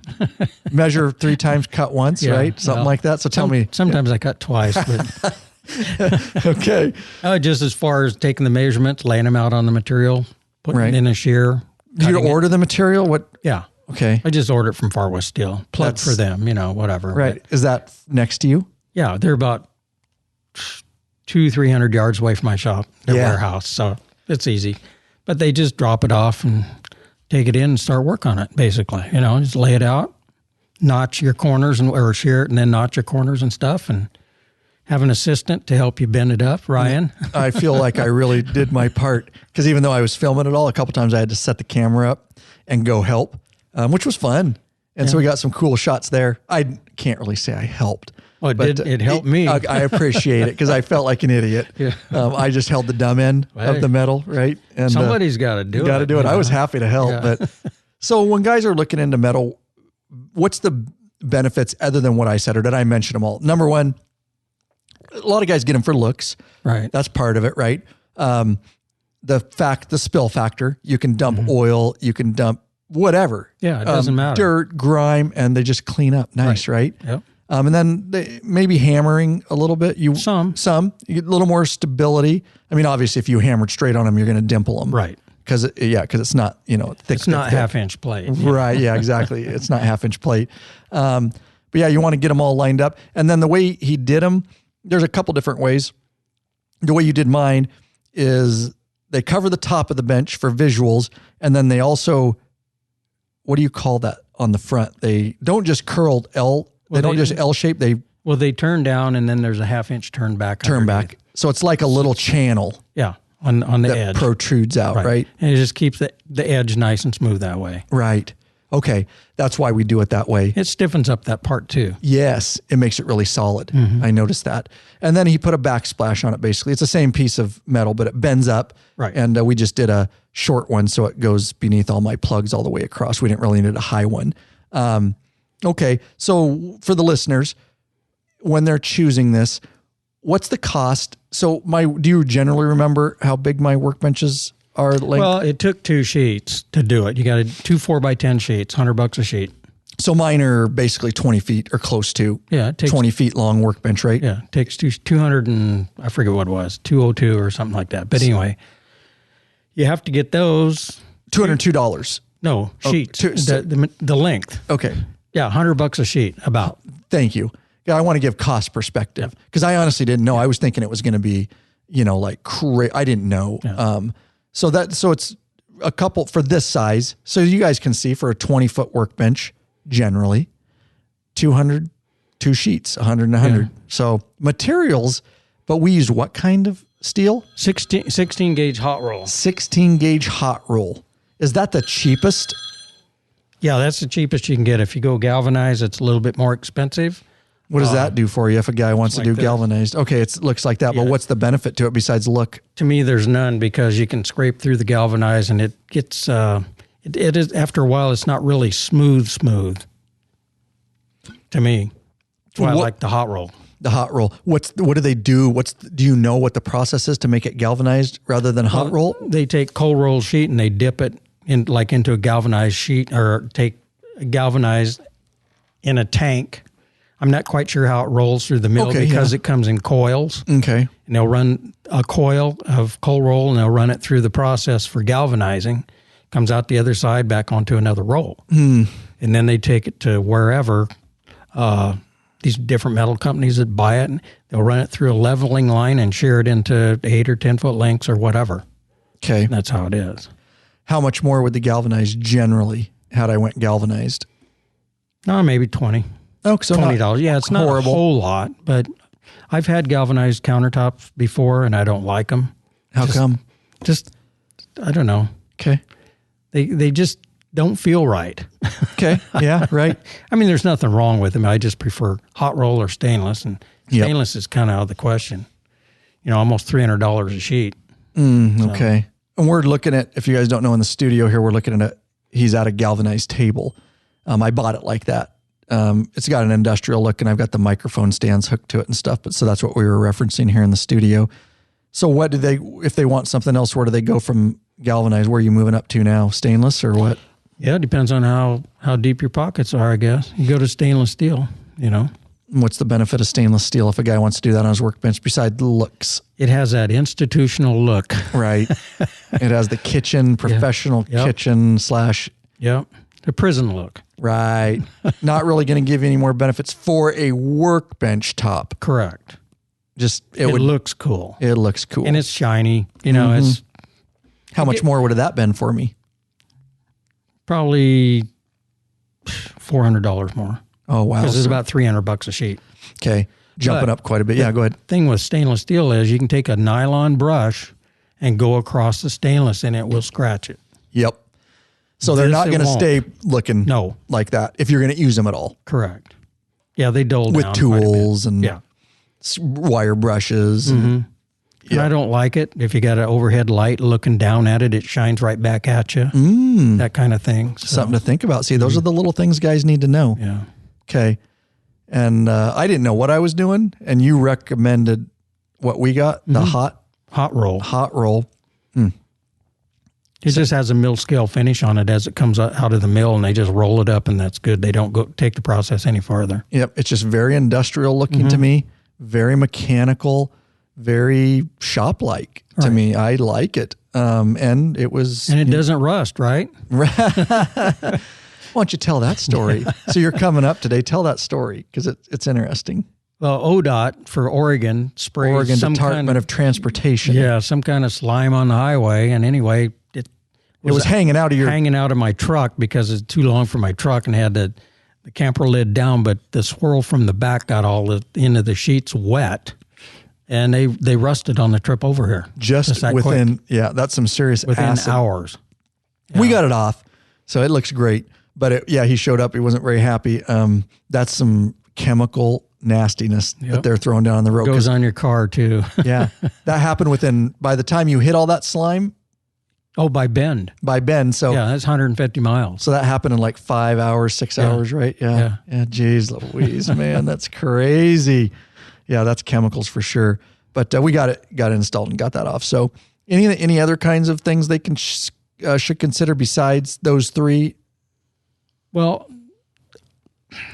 Measure 3 times, cut once, right? Something like that. So tell me. Sometimes I cut twice. But okay. Just as far as taking the measurements, laying them out on the material, putting it in a shear. Do you order the material? What? Yeah. Okay. I just order it from Far West Steel. Plug for them, whatever. Right. But, is that next to you? Yeah. They're about 200-300 yards away from my shop, their warehouse. So it's easy. But they just drop it off and take it in and start work on it, basically. Just lay it out, notch your corners or shear it, and then notch your corners and stuff, and have an assistant to help you bend it up, Ryan. I feel like I really did my part, because even though I was filming it all, a couple times I had to set the camera up and go help, which was fun. And so we got some cool shots there. I can't really say I helped. Well, it helped me. I appreciate it because I felt like an idiot. Yeah. I just held the dumb end of the metal, right? And somebody's got to do it. Got to do it. I was happy to help. But so when guys are looking into metal, what's the benefits other than what I said, or did I mention them all? Number one, a lot of guys get them for looks. Right. That's part of it, right? The spill factor, you can dump oil, you can dump whatever. Yeah, it doesn't matter. Dirt, grime, and they just clean up nice, right? Yep. And then maybe hammering a little bit. Some. You get a little more stability. I mean, obviously, if you hammered straight on them, you're going to dimple them. Right. Because it's not, thick. It's not half-inch plate. Right, yeah, exactly. It's not half-inch plate. But yeah, you want to get them all lined up. And then the way he did them, there's a couple different ways. The way you did mine is they cover the top of the bench for visuals, and then they also, what do you call that on the front? They don't just curl L. They don't just L shape. They turn down, and then there's a half-inch turn back. So it's like a little channel. Yeah, on the edge. That protrudes out, right? And it just keeps the edge nice and smooth that way. Right. Okay. That's why we do it that way. It stiffens up that part too. Yes. It makes it really solid. I noticed that. And then he put a backsplash on it, basically. It's the same piece of metal, but it bends up. Right. And we just did a short one, so it goes beneath all my plugs all the way across. We didn't really need a high one. Okay. So for the listeners, when they're choosing this, what's the cost? So do you generally remember how big my workbenches are length? Well, it took 2 sheets to do it. You got 2 4x10 sheets, $100 a sheet. So mine are basically 20 feet or close to. Yeah, it takes 20 feet long workbench, right? Yeah, it takes 200 and I forget what it was, 202 or something like that. But anyway, you have to get those. $202. No, sheets. The length. Okay. Yeah, $100 a sheet about. Thank you. Yeah, I want to give cost perspective because I honestly didn't know. I was thinking it was going to be, like crazy. I didn't know. Yeah. So it's a couple for this size. So you guys can see for a 20-foot workbench, generally 200, 2 sheets, 100 and 100. Yeah. So materials, but we use what kind of steel? 16 gauge hot roll. 16 gauge hot roll. Is that the cheapest? Yeah, that's the cheapest you can get. If you go galvanized, it's a little bit more expensive. What does that do for you if a guy wants to do galvanized? Okay, it looks like that, but what's the benefit to it besides look? To me, there's none because you can scrape through the galvanized and it gets, it is, after a while, it's not really smooth to me. That's why I like the hot roll. The hot roll. What do they do? Do you know what the process is to make it galvanized rather than hot roll? They take cold roll sheet and they dip it into a galvanized sheet or take galvanized in a tank. I'm not quite sure how it rolls through the mill because it comes in coils. Okay. And they'll run a coil of cold roll and they'll run it through the process for galvanizing. Comes out the other side back onto another roll. And then they take it to wherever, these different metal companies that buy it, and they'll run it through a leveling line and shear it into 8 or 10 foot lengths or whatever. Okay. And that's how it is. How much more would the galvanized generally had I went galvanized? Maybe 20. Oh, so $20. Yeah, it's not horrible. A whole lot, but I've had galvanized countertops before, and I don't like them. How come? Just, I don't know. Okay. They just don't feel right. Okay. Yeah, right. I mean, there's nothing wrong with them. I just prefer hot roll or stainless, and stainless is kind of out of the question. Almost $300 a sheet. Okay. And we're looking at, if you guys don't know, in the studio here, we're looking at he's at a galvanized table. I bought it like that. It's got an industrial look, and I've got the microphone stands hooked to it and stuff. But so that's what we were referencing here in the studio. So if they want something else, where do they go from galvanized? Where are you moving up to now? Stainless or what? Yeah, it depends on how deep your pockets are, I guess. You go to stainless steel, What's the benefit of stainless steel if a guy wants to do that on his workbench besides the looks? It has that institutional look. Right. It has the kitchen, professional kitchen / Yep. The prison look. Right. Not really going to give you any more benefits for a workbench top. Correct. Just it looks cool. It looks cool. And it's shiny. It's how much more would have that been for me? Probably $400 more. Oh, wow. Because it's about $300 a sheet. Okay. Jumping up quite a bit. Yeah, go ahead. The thing with stainless steel is you can take a nylon brush and go across the stainless and it will scratch it. Yep. So they're not going to won't. stay looking like that if you're going to use them at all. Correct. Yeah, they dull with down tools and yeah. wire brushes. And I don't like it. If you got an overhead light looking down at it, it shines right back at you. That kind of thing. So, something to think about. See, those are the little things guys need to know. Yeah. Okay. And I didn't know what I was doing, and you recommended what we got, the hot roll. Hot roll. It just has a mill scale finish on it as it comes out of the mill, and they just roll it up, and that's good. They don't go take the process any farther. Yep. It's just very industrial looking to me, very mechanical, very shop-like to me. I like it. And it was... And it doesn't rust, right? Why don't you tell that story? So you're coming up today. Tell that story because it's interesting. Well, ODOT for Oregon sprays Oregon some Department of Transportation. Yeah, some kind of slime on the highway. And anyway, it was hanging out of my truck because it's too long for my truck and had the camper lid down. But the swirl from the back got all into the sheets wet. And they rusted on the trip over here. Just within, quick. Yeah, that's some serious within acid. Hours. Yeah. We got it off, so it looks great. But he showed up. He wasn't very happy. That's some chemical nastiness that they're throwing down on the road. Goes on your car too. Yeah, that happened by the time you hit all that slime. Oh, by Bend. So yeah, that's 150 miles. So that happened in like 5 hours, 6 hours, right? Yeah. Geez, Louise, man, that's crazy. Yeah, that's chemicals for sure. But we got it installed and got that off. So any other kinds of things they can should consider besides those three? Well,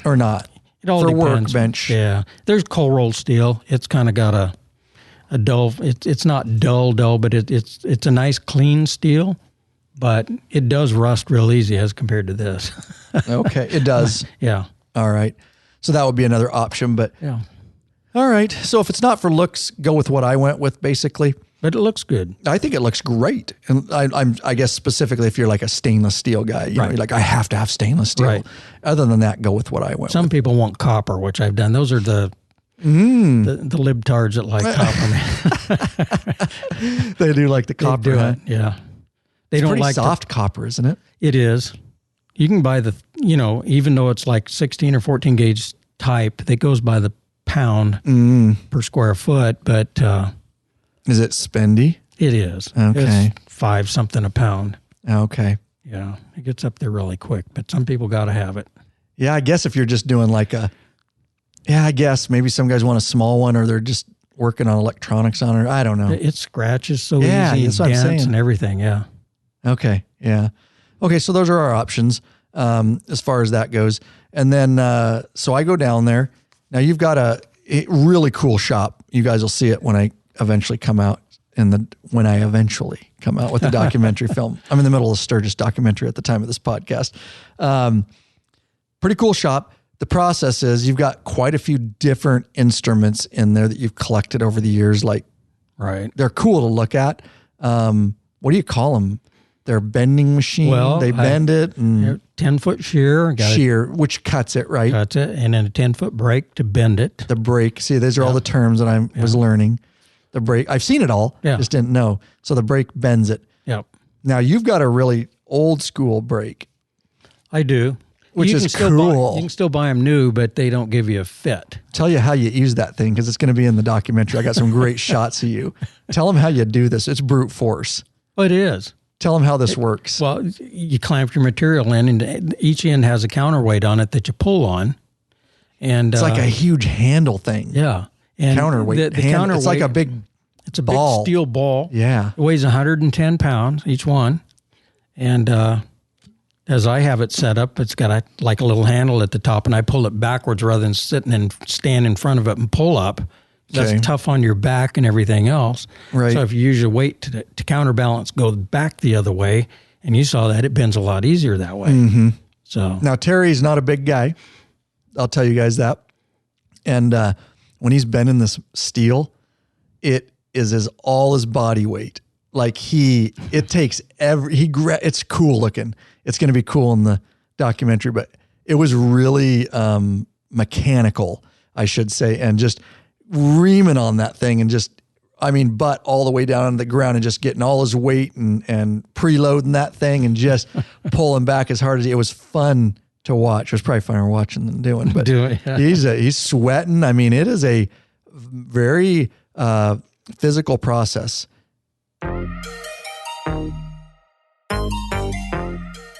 or not? It all depends. Workbench. Yeah, there's cold rolled steel. It's kind of got a dull. It's not dull, but it's a nice clean steel, but it does rust real easy as compared to this. Okay, it does. Yeah. All right. So that would be another option, but yeah. All right. So if it's not for looks, go with what I went with, basically. But it looks good. I think it looks great. And I guess specifically if you're like a stainless steel guy, you know, you're like, I have to have stainless steel. Right. Other than that, go with what I went with. Some people want copper, which I've done. Those are the libtards that like copper. They do like the copper. They do it, yeah. They don't pretty like soft copper, isn't it? It is. You can buy even though it's like 16 or 14 gauge type, that goes by the pound per square foot, but is it spendy? It is. Okay. It's 5 something a pound. Okay. Yeah. It gets up there really quick, but some people got to have it. Yeah. I guess if you're just doing I guess maybe some guys want a small one or they're just working on electronics on it. I don't know. It scratches so easy that's what and I'm saying. and everything. Yeah. Okay. Yeah. Okay. So those are our options as far as that goes. And then, so I go down there. Now you've got a really cool shop. You guys will see it when I eventually come out with the documentary film. I'm in the middle of Sturgis documentary at the time of this podcast. Pretty cool shop. The process is you've got quite a few different instruments in there that you've collected over the years. They're cool to look at. What do you call them? They're bending machine. Well, they bend it and 10-foot shear, which cuts it, right? Cuts it, and then a 10-foot brake to bend it. The brake. See, those are all the terms that I was learning. The brake. I've seen it all. Yeah. Just didn't know. So the brake bends it. Yep. Now you've got a really old school brake. I do. Which is cool. You can still buy them new, but they don't give you a fit. Tell you how you use that thing because it's going to be in the documentary. I got some great shots of you. Tell them how you do this. It's brute force. Well, it is. Tell them how this works. Well, you clamp your material in, and each end has a counterweight on it that you pull on. And it's like a huge handle thing. Yeah. And counterweight. The counterweight. It's like a big It's a ball. big steel ball. Yeah. It weighs 110 pounds, each one. And as I have it set up, it's got a little handle at the top, and I pull it backwards rather than sitting and stand in front of it and pull up. That's tough on your back and everything else. Right. So if you use your weight to counterbalance, go back the other way, and you saw that, it bends a lot easier that way. Mm-hmm. So now Terry's not a big guy. I'll tell you guys that. And when he's bending this steel, it is all his body weight. It's cool looking. It's going to be cool in the documentary, but it was really mechanical, I should say, and just reaming on that thing and just butt all the way down on the ground and just getting all his weight and preloading that thing and just pulling back as hard as it was fun to watch. It was probably funner watching than doing, but he's sweating. I mean, it is a very physical process.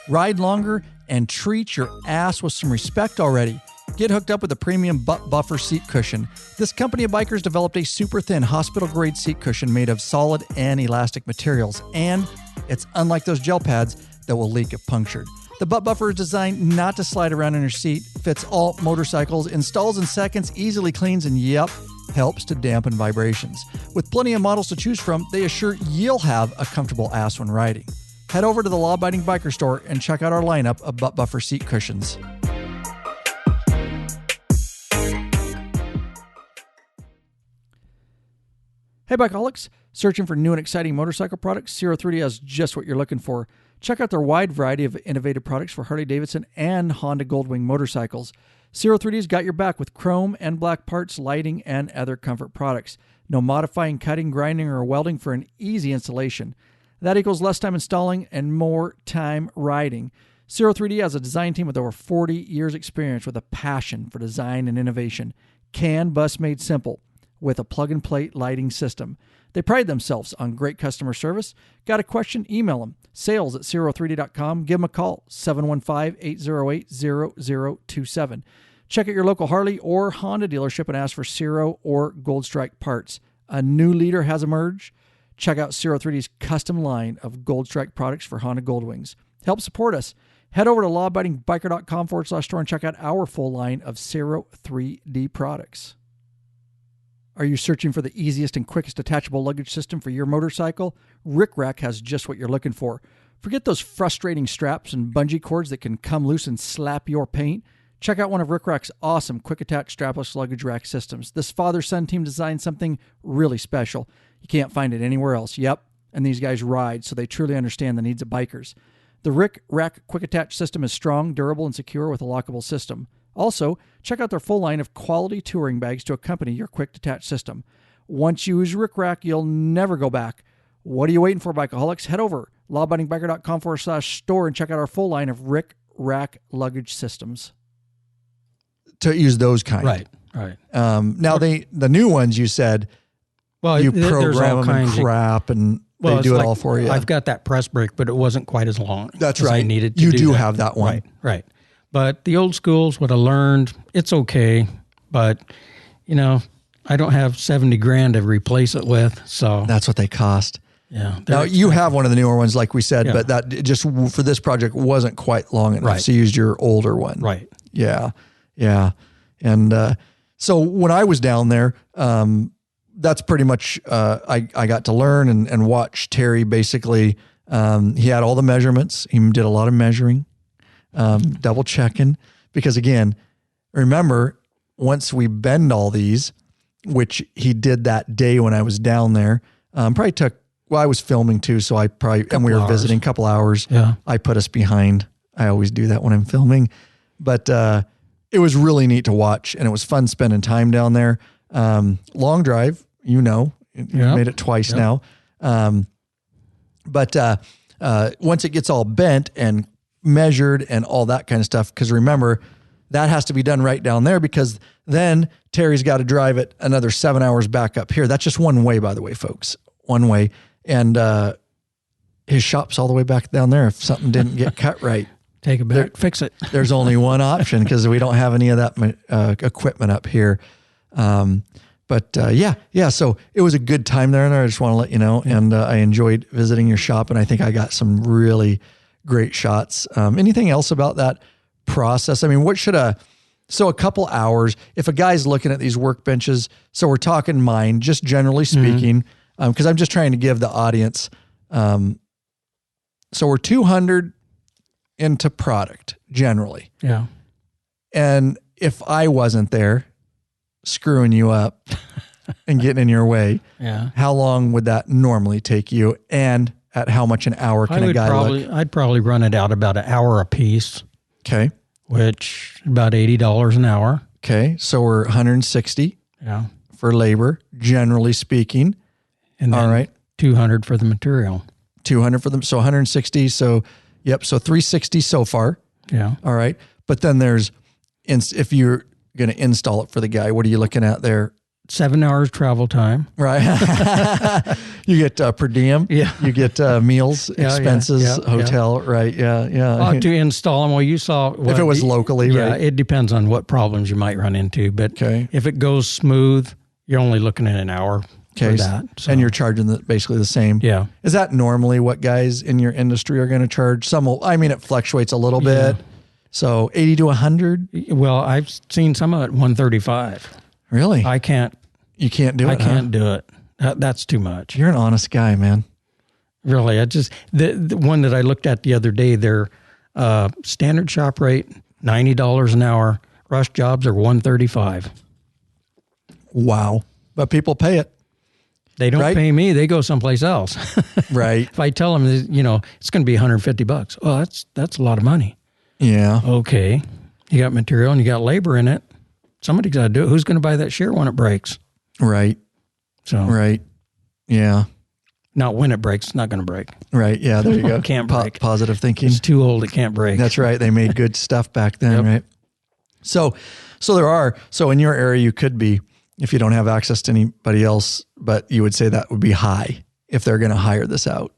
Ride longer and treat your ass with some respect already. Get hooked up with a premium butt buffer seat cushion. This company of bikers developed a super thin hospital-grade seat cushion made of solid and elastic materials, and it's unlike those gel pads that will leak if punctured. The butt buffer is designed not to slide around in your seat, fits all motorcycles, installs in seconds, easily cleans, and helps to dampen vibrations. With plenty of models to choose from, they assure you'll have a comfortable ass when riding. Head over to the Law Abiding Biker store and check out our lineup of butt buffer seat cushions. Hey Bikeaholics, searching for new and exciting motorcycle products? Zero3D has just what you're looking for. Check out their wide variety of innovative products for Harley-Davidson and Honda Goldwing motorcycles. Zero3D's got your back with chrome and black parts, lighting, and other comfort products. No modifying, cutting, grinding, or welding for an easy installation. That equals less time installing and more time riding. Zero3D has a design team with over 40 years experience with a passion for design and innovation. CAN bus made simple with a plug-and-play lighting system. They pride themselves on great customer service. Got a question? Email them. sales@zero3d.com. Give them a call, 715-808-0027. Check out your local Harley or Honda dealership and ask for Zero or Gold Strike parts. A new leader has emerged. Check out Zero3D's custom line of Gold Strike products for Honda Goldwings. Help support us. Head over to lawabidingbiker.com/store and check out our full line of Zero3D products. Are you searching for the easiest and quickest detachable luggage system for your motorcycle? Rick Rack has just what you're looking for. Forget those frustrating straps and bungee cords that can come loose and slap your paint. Check out one of Rick Rack's awesome quick attach strapless luggage rack systems. This father-son team designed something really special. You can't find it anywhere else. Yep, and these guys ride, so they truly understand the needs of bikers. The Rick Rack quick attach system is strong, durable, and secure with a lockable system. Also, check out their full line of quality touring bags to accompany your quick detach system. Once you use Rick Rack, you'll never go back. What are you waiting for, Bikeaholics? Head over lawabidingbiker.com/store and check out our full line of Rick Rack luggage systems. To use those kind. Right. Now, the new ones you said, you program them and crap and they do it all for you. I've got that press brake, but it wasn't quite as long. That's right. I needed to you do do that. Have that one. Right. But the old schools, what I learned, it's okay. But, I don't have 70 grand to replace it with. So that's what they cost. Yeah. Now you have one of the newer ones, like we said, but that just for this project wasn't quite long enough. Right. So you used your older one. Right. Yeah. And so when I was down there, that's pretty much, I got to learn and watch Terry basically. He had all the measurements. He did a lot of measuring. Double checking, because again, remember, once we bend all these, which he did that day when I was down there, probably took, I was filming too. So and we were visiting a couple hours. Yeah. I put us behind. I always do that when I'm filming, but, it was really neat to watch and it was fun spending time down there. Long drive, you made it twice now. But once it gets all bent and measured and all that kind of stuff, because remember, that has to be done right down there, because then Terry's got to drive it another 7 hours back up here. That's just one way, by the way, folks, one way. And his shop's all the way back down there. If something didn't get cut right, take it back, fix it. There's only one option, because we don't have any of that equipment up here. So it was a good time there, and I just want to let you know. And I enjoyed visiting your shop, and I think I got some really great shots. Anything else about that process? I mean, a couple hours, if a guy's looking at these workbenches, so we're talking mine, just generally speaking, because I'm just trying to give the audience, so we're 200 into product generally. Yeah. And if I wasn't there screwing you up and getting in your way, how long would that normally take you? And at how much an hour can a guy look? I'd probably run it out about an hour a piece. Okay. Which about $80 an hour. Okay. So we're 160 for labor, generally speaking. and then all right, 200 for the material. 200 for them. So 160. So, yep. So 360 so far. Yeah. All right. But then there's, if you're going to install it for the guy, what are you looking at there? 7 hours travel time. Right. You get per diem. Yeah. You get meals, expenses, hotel. Yeah. Right. Yeah. Yeah. To install them. Well, you saw. If it was locally, yeah, right? it depends on what problems you might run into. But if it goes smooth, you're only looking at an hour for that. So. And you're charging basically the same. Yeah. Is that normally what guys in your industry are going to charge? Some will, I mean, it fluctuates a little bit. So 80 to 100? Well, I've seen some of it 135. Really? You can't do it. I can't do it. That's too much. You're an honest guy, man. Really. The one that I looked at the other day, their standard shop rate, $90 an hour. Rush jobs are $135. Wow. But people pay it. They don't pay me. They go someplace else. Right. If I tell them, it's going to be $150. Well, that's a lot of money. Yeah. Okay. You got material and you got labor in it. Somebody's got to do it. Who's going to buy that shear when it breaks? Right. So. Right. Yeah. Not when it breaks. It's not going to break. Right. Yeah. There you go. Can't break. Positive thinking. It's too old. It can't break. That's right. They made good stuff back then. Right. So in your area, you could be, if you don't have access to anybody else, but you would say that would be high if they're going to hire this out.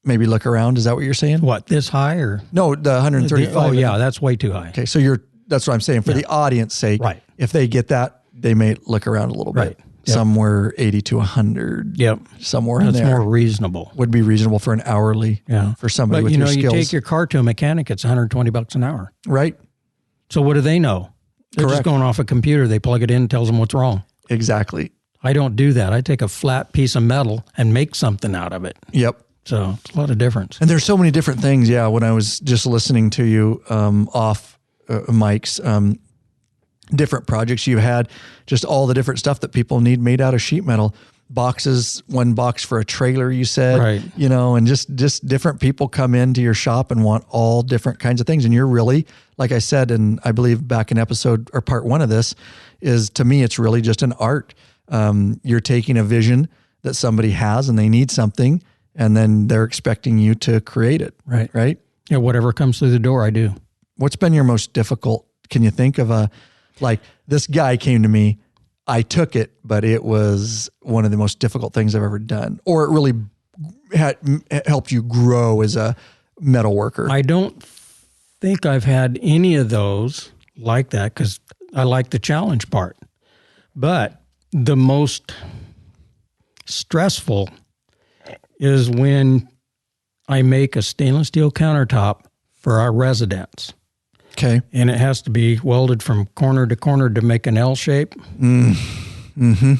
Maybe look around. Is that what you're saying? What, this high or? No, the 135. Oh yeah, that's way too high. Okay. So that's what I'm saying for the audience sake. Right. If they get that, they may look around a little bit. Right. Yep. Somewhere 80 to 100. Yep. Somewhere in there. That's more reasonable. Would be reasonable for an hourly. Yeah. For somebody with your skills. You take your car to a mechanic, it's $120 an hour. Right. So what do they know? They're just going off a computer. They plug it in, tells them what's wrong. Exactly. I don't do that. I take a flat piece of metal and make something out of it. Yep. So it's a lot of difference. And there's so many different things. Yeah. When I was just listening to you off mics, different projects you had, just all the different stuff that people need made out of sheet metal. Boxes, one box for a trailer, you said, right. And just different people come into your shop and want all different kinds of things. And you're really, like I said, and I believe back in episode or part 1 of this is, to me, it's really just an art. You're taking a vision that somebody has and they need something, and then they're expecting you to create it. Right. Right. Yeah. Whatever comes through the door, I do. What's been your most difficult? Can you think of this guy came to me, I took it, but it was one of the most difficult things I've ever done, or it really helped you grow as a metal worker? I don't think I've had any of those like that, because I like the challenge part. But the most stressful is when I make a stainless steel countertop for our residence. Okay. And it has to be welded from corner to corner to make an L shape. Mm-hmm.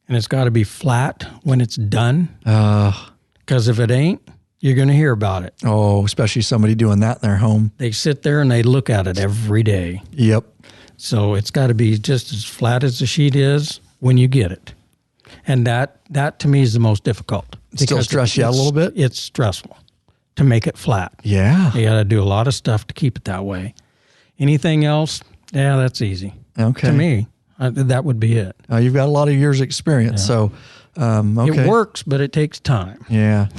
And it's got to be flat when it's done. Because if it ain't, you're going to hear about it. Oh, especially somebody doing that in their home. They sit there and they look at it every day. Yep. So it's got to be just as flat as the sheet is when you get it. And that to me is the most difficult. Still stress you out a little bit? It's stressful to make it flat. Yeah. You got to do a lot of stuff to keep it that way. Anything else? Yeah, that's easy. Okay. To me, that would be it. You've got a lot of years experience. Yeah. So, okay. It works, but it takes time. Yeah.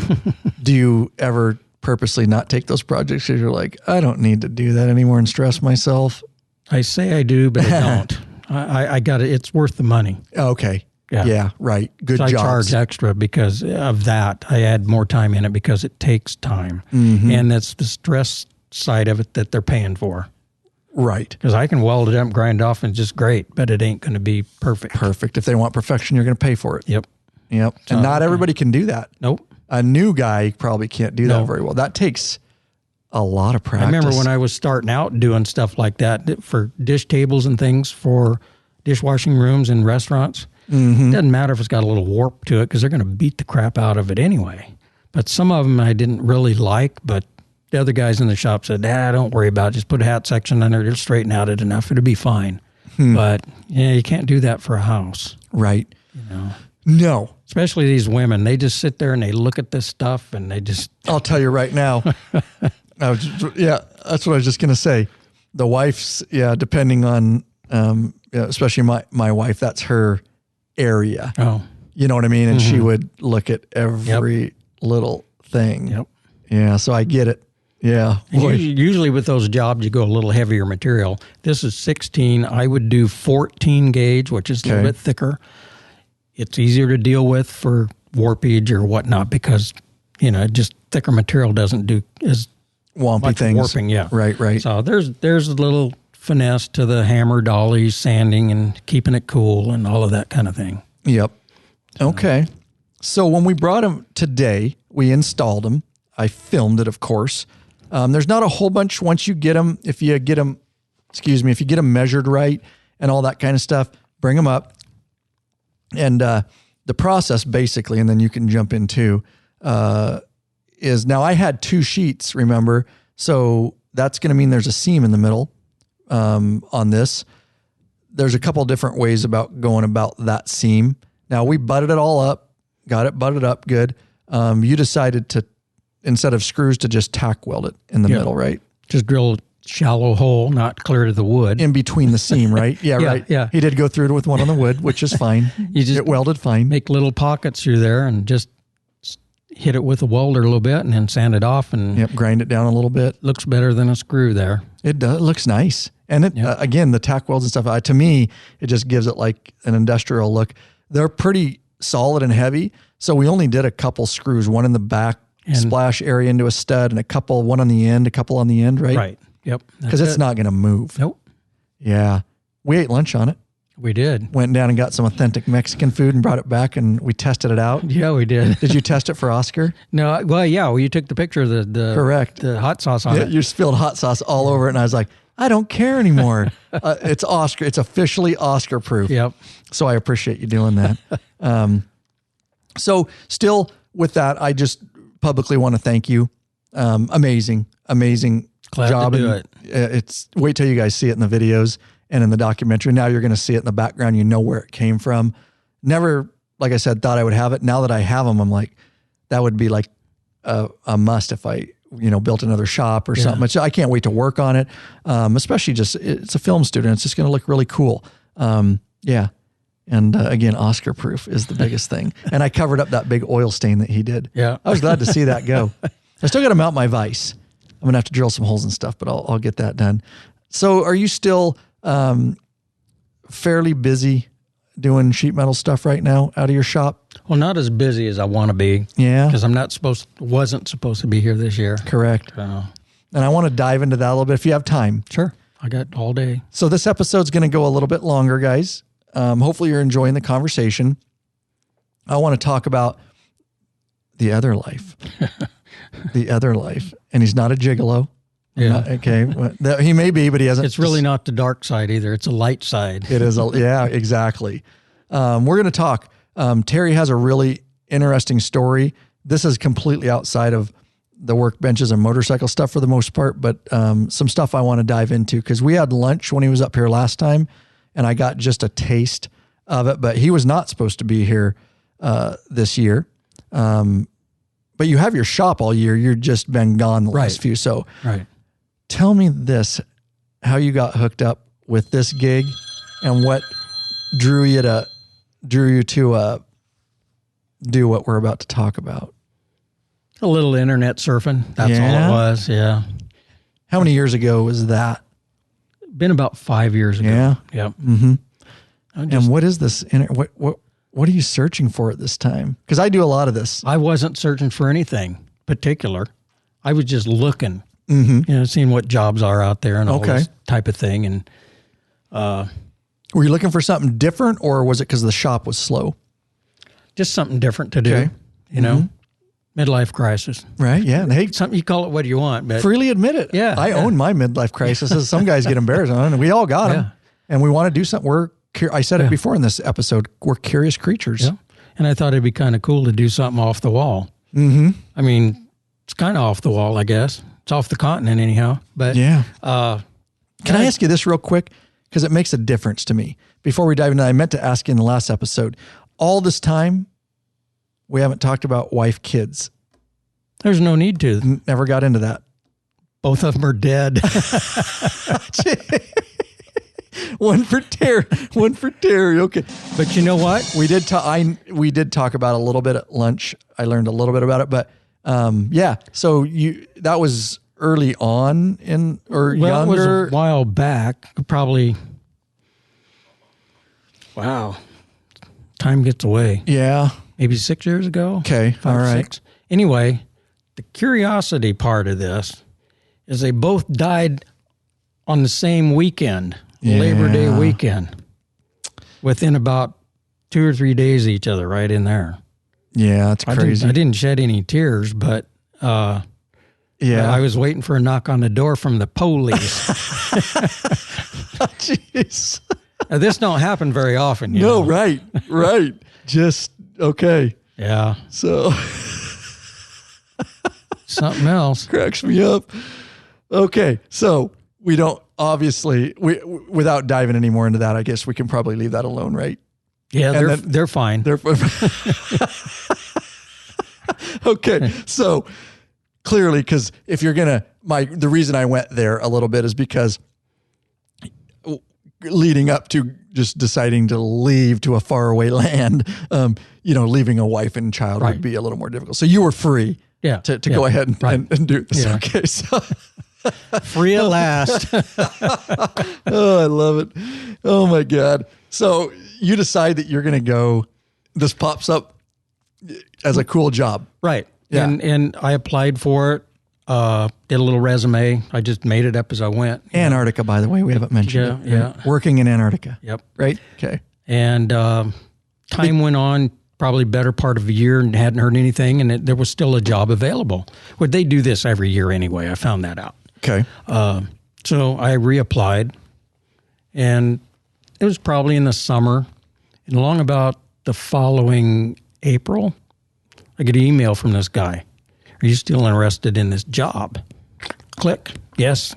Do you ever purposely not take those projects because you're like, I don't need to do that anymore and stress myself? I say I do, but I don't. I got it. It's worth the money. Okay. Yeah, right. Good job. I charge extra because of that. I add more time in it because it takes time. Mm-hmm. And that's the stress side of it that they're paying for. Right. Because I can weld it up, grind off, and it's just great, but it ain't going to be perfect. Perfect. If they want perfection, you're going to pay for it. Yep. Yep. And not everybody can do that. Nope. A new guy probably can't do that very well. That takes a lot of practice. I remember when I was starting out doing stuff like that for dish tables and things for dishwashing rooms and restaurants. Mm-hmm. It doesn't matter if it's got a little warp to it because they're going to beat the crap out of it anyway. But some of them I didn't really like, but the other guys in the shop said, don't worry about it. Just put a hat section under it. It'll straighten out it enough. It'll be fine. But you can't do that for a house. Right. No. Especially these women. They just sit there and they look at this stuff and they just... I'll tell you right now. That's what I was just going to say. The wife's, depending on, especially my wife, that's her area. Oh. You know what I mean? And she would look at every little thing. Yep. Yeah, so I get it. Yeah. Usually with those jobs, you go a little heavier material. This is 16. I would do 14 gauge, which is a little bit thicker. It's easier to deal with for warpage or whatnot because, just thicker material doesn't do as Wompy much things. warping. Yeah. Right. So there's a little finesse to the hammer dollies, sanding, and keeping it cool and all of that kind of thing. Yep. Okay. So when we brought them today, we installed them. I filmed it, of course. There's not a whole bunch once you get them. If you get them measured right and all that kind of stuff, bring them up. And the process basically, and then you can jump in too, is now I had 2 sheets, remember? So that's going to mean there's a seam in the middle on this. There's a couple different ways about going about that seam. Now we butted it all up, got it butted up good. You decided to, instead of screws, to just tack weld it in the middle, right? Just drill a shallow hole, not clear to the wood. In between the seam, right? Yeah, right. Yeah. He did go through it with one on the wood, which is fine. It welded fine. Make little pockets through there and just hit it with a welder a little bit and then sand it off. And grind it down a little bit. Looks better than a screw there. It does. It looks nice. And it again, the tack welds and stuff, to me, it just gives it like an industrial look. They're pretty solid and heavy. So we only did a couple screws, one in the back splash area into a stud and one on the end, a couple on the end, right? Right. Yep. Because it's not going to move. Nope. Yeah. We ate lunch on it. We did. Went down and got some authentic Mexican food and brought it back and we tested it out. Yeah, we did. Did you test it for Oscar? No. Well, yeah. Well, you took the picture of the correct the hot sauce on it. You spilled hot sauce all over it, and I was like, I don't care anymore. It's Oscar. It's officially Oscar proof. Yep. So I appreciate you doing that. So still with that, I just publicly want to thank you. Amazing Glad job. To do it. It's wait till you guys see it in the videos and in the documentary. Now you're going to see it in the background. You know where it came from. Never, like I said, thought I would have it. Now that I have them, I'm like, that would be like a must if I, built another shop or something. I can't wait to work on it. Especially it's a film studio. It's just going to look really cool. Yeah. And again, Oscar proof is the biggest thing. And I covered up that big oil stain that he did. Yeah. I was glad to see that go. I still got to mount my vise. I'm going to have to drill some holes and stuff, but I'll get that done. So are you still fairly busy doing sheet metal stuff right now out of your shop? Well, not as busy as I want to be. Yeah. Because wasn't supposed to be here this year. Correct. And I want to dive into that a little bit if you have time. Sure. I got all day. So this episode's going to go a little bit longer, guys. Hopefully you're enjoying the conversation. I want to talk about the other life. The other life. And he's not a gigolo. Yeah. Okay. He may be, but he hasn't. It's really not the dark side either. It's a light side. It is. Yeah, exactly. We're going to talk. Terry has a really interesting story. This is completely outside of the workbenches and motorcycle stuff for the most part, but some stuff I want to dive into because we had lunch when he was up here last time and I got just a taste of it, but he was not supposed to be here this year. But you have your shop all year. You've just been gone the last few. So tell me this, how you got hooked up with this gig and what drew you to do what we're about to talk about. A little internet surfing. That's all it was. Yeah. How many years ago was that? Been about 5 years ago. Yeah. Yep. Mm-hmm. And what is this? What are you searching for at this time? Because I do a lot of this. I wasn't searching for anything particular. I was just looking, Mm-hmm. Seeing what jobs are out there and all this type of thing. And were you looking for something different, or was it because the shop was slow? Just something different to do. Midlife crisis. Right. Yeah. And hey, something you call it what you want, but freely admit it. Yeah. I own my midlife crises. Some guys get embarrassed on it, and we all got them. And we want to do something. I said it before in this episode. We're curious creatures. Yeah. And I thought it'd be kind of cool to do something off the wall. Mm-hmm. I mean, it's kind of off the wall, I guess. It's off the continent anyhow. But yeah. Can I ask you this real quick? Because it makes a difference to me. Before we dive into that, I meant to ask you in the last episode. All this time, we haven't talked about wife, kids. There's no need to. Never got into that. Both of them are dead. One for Terry. One for Terry. Okay. But you know what? We did talk about it a little bit at lunch. I learned a little bit about it, but yeah. So that was early on younger? It was a while back. Probably. Wow. Time gets away. Yeah. Maybe 6 years ago. Okay. 5, all right. 6. Anyway, the curiosity part of this is they both died on the same weekend, Labor Day weekend, within about 2 or 3 days of each other, right in there. Yeah, that's crazy. I didn't shed any tears, but I was waiting for a knock on the door from the police. Jeez. This don't happen very often. You know? know? Right. Just okay. Yeah. So something else cracks me up. Okay, so we don't obviously without diving any more into that. I guess we can probably leave that alone, right? Yeah, they're fine. Okay, so clearly, because if you're gonna, the reason I went there a little bit is because leading up to just deciding to leave to a faraway land, leaving a wife and child would be a little more difficult. So you were free, to go ahead and do this. Yeah. Okay, so free at last. Oh, I love it. Oh my God. So you decide that you're going to go. This pops up as a cool job, right? Yeah. And I applied for it. Did a little resume. I just made it up as I went. Antarctica, by the way, we haven't mentioned it. Yeah. Working in Antarctica. Yep. Right? Okay. And time went on, probably better part of a year, and hadn't heard anything, and there was still a job available. Well, they do this every year anyway. I found that out. Okay. So I reapplied, and it was probably in the summer. And along about the following April, I get an email from this guy. Are you still interested in this job? Click. Yes.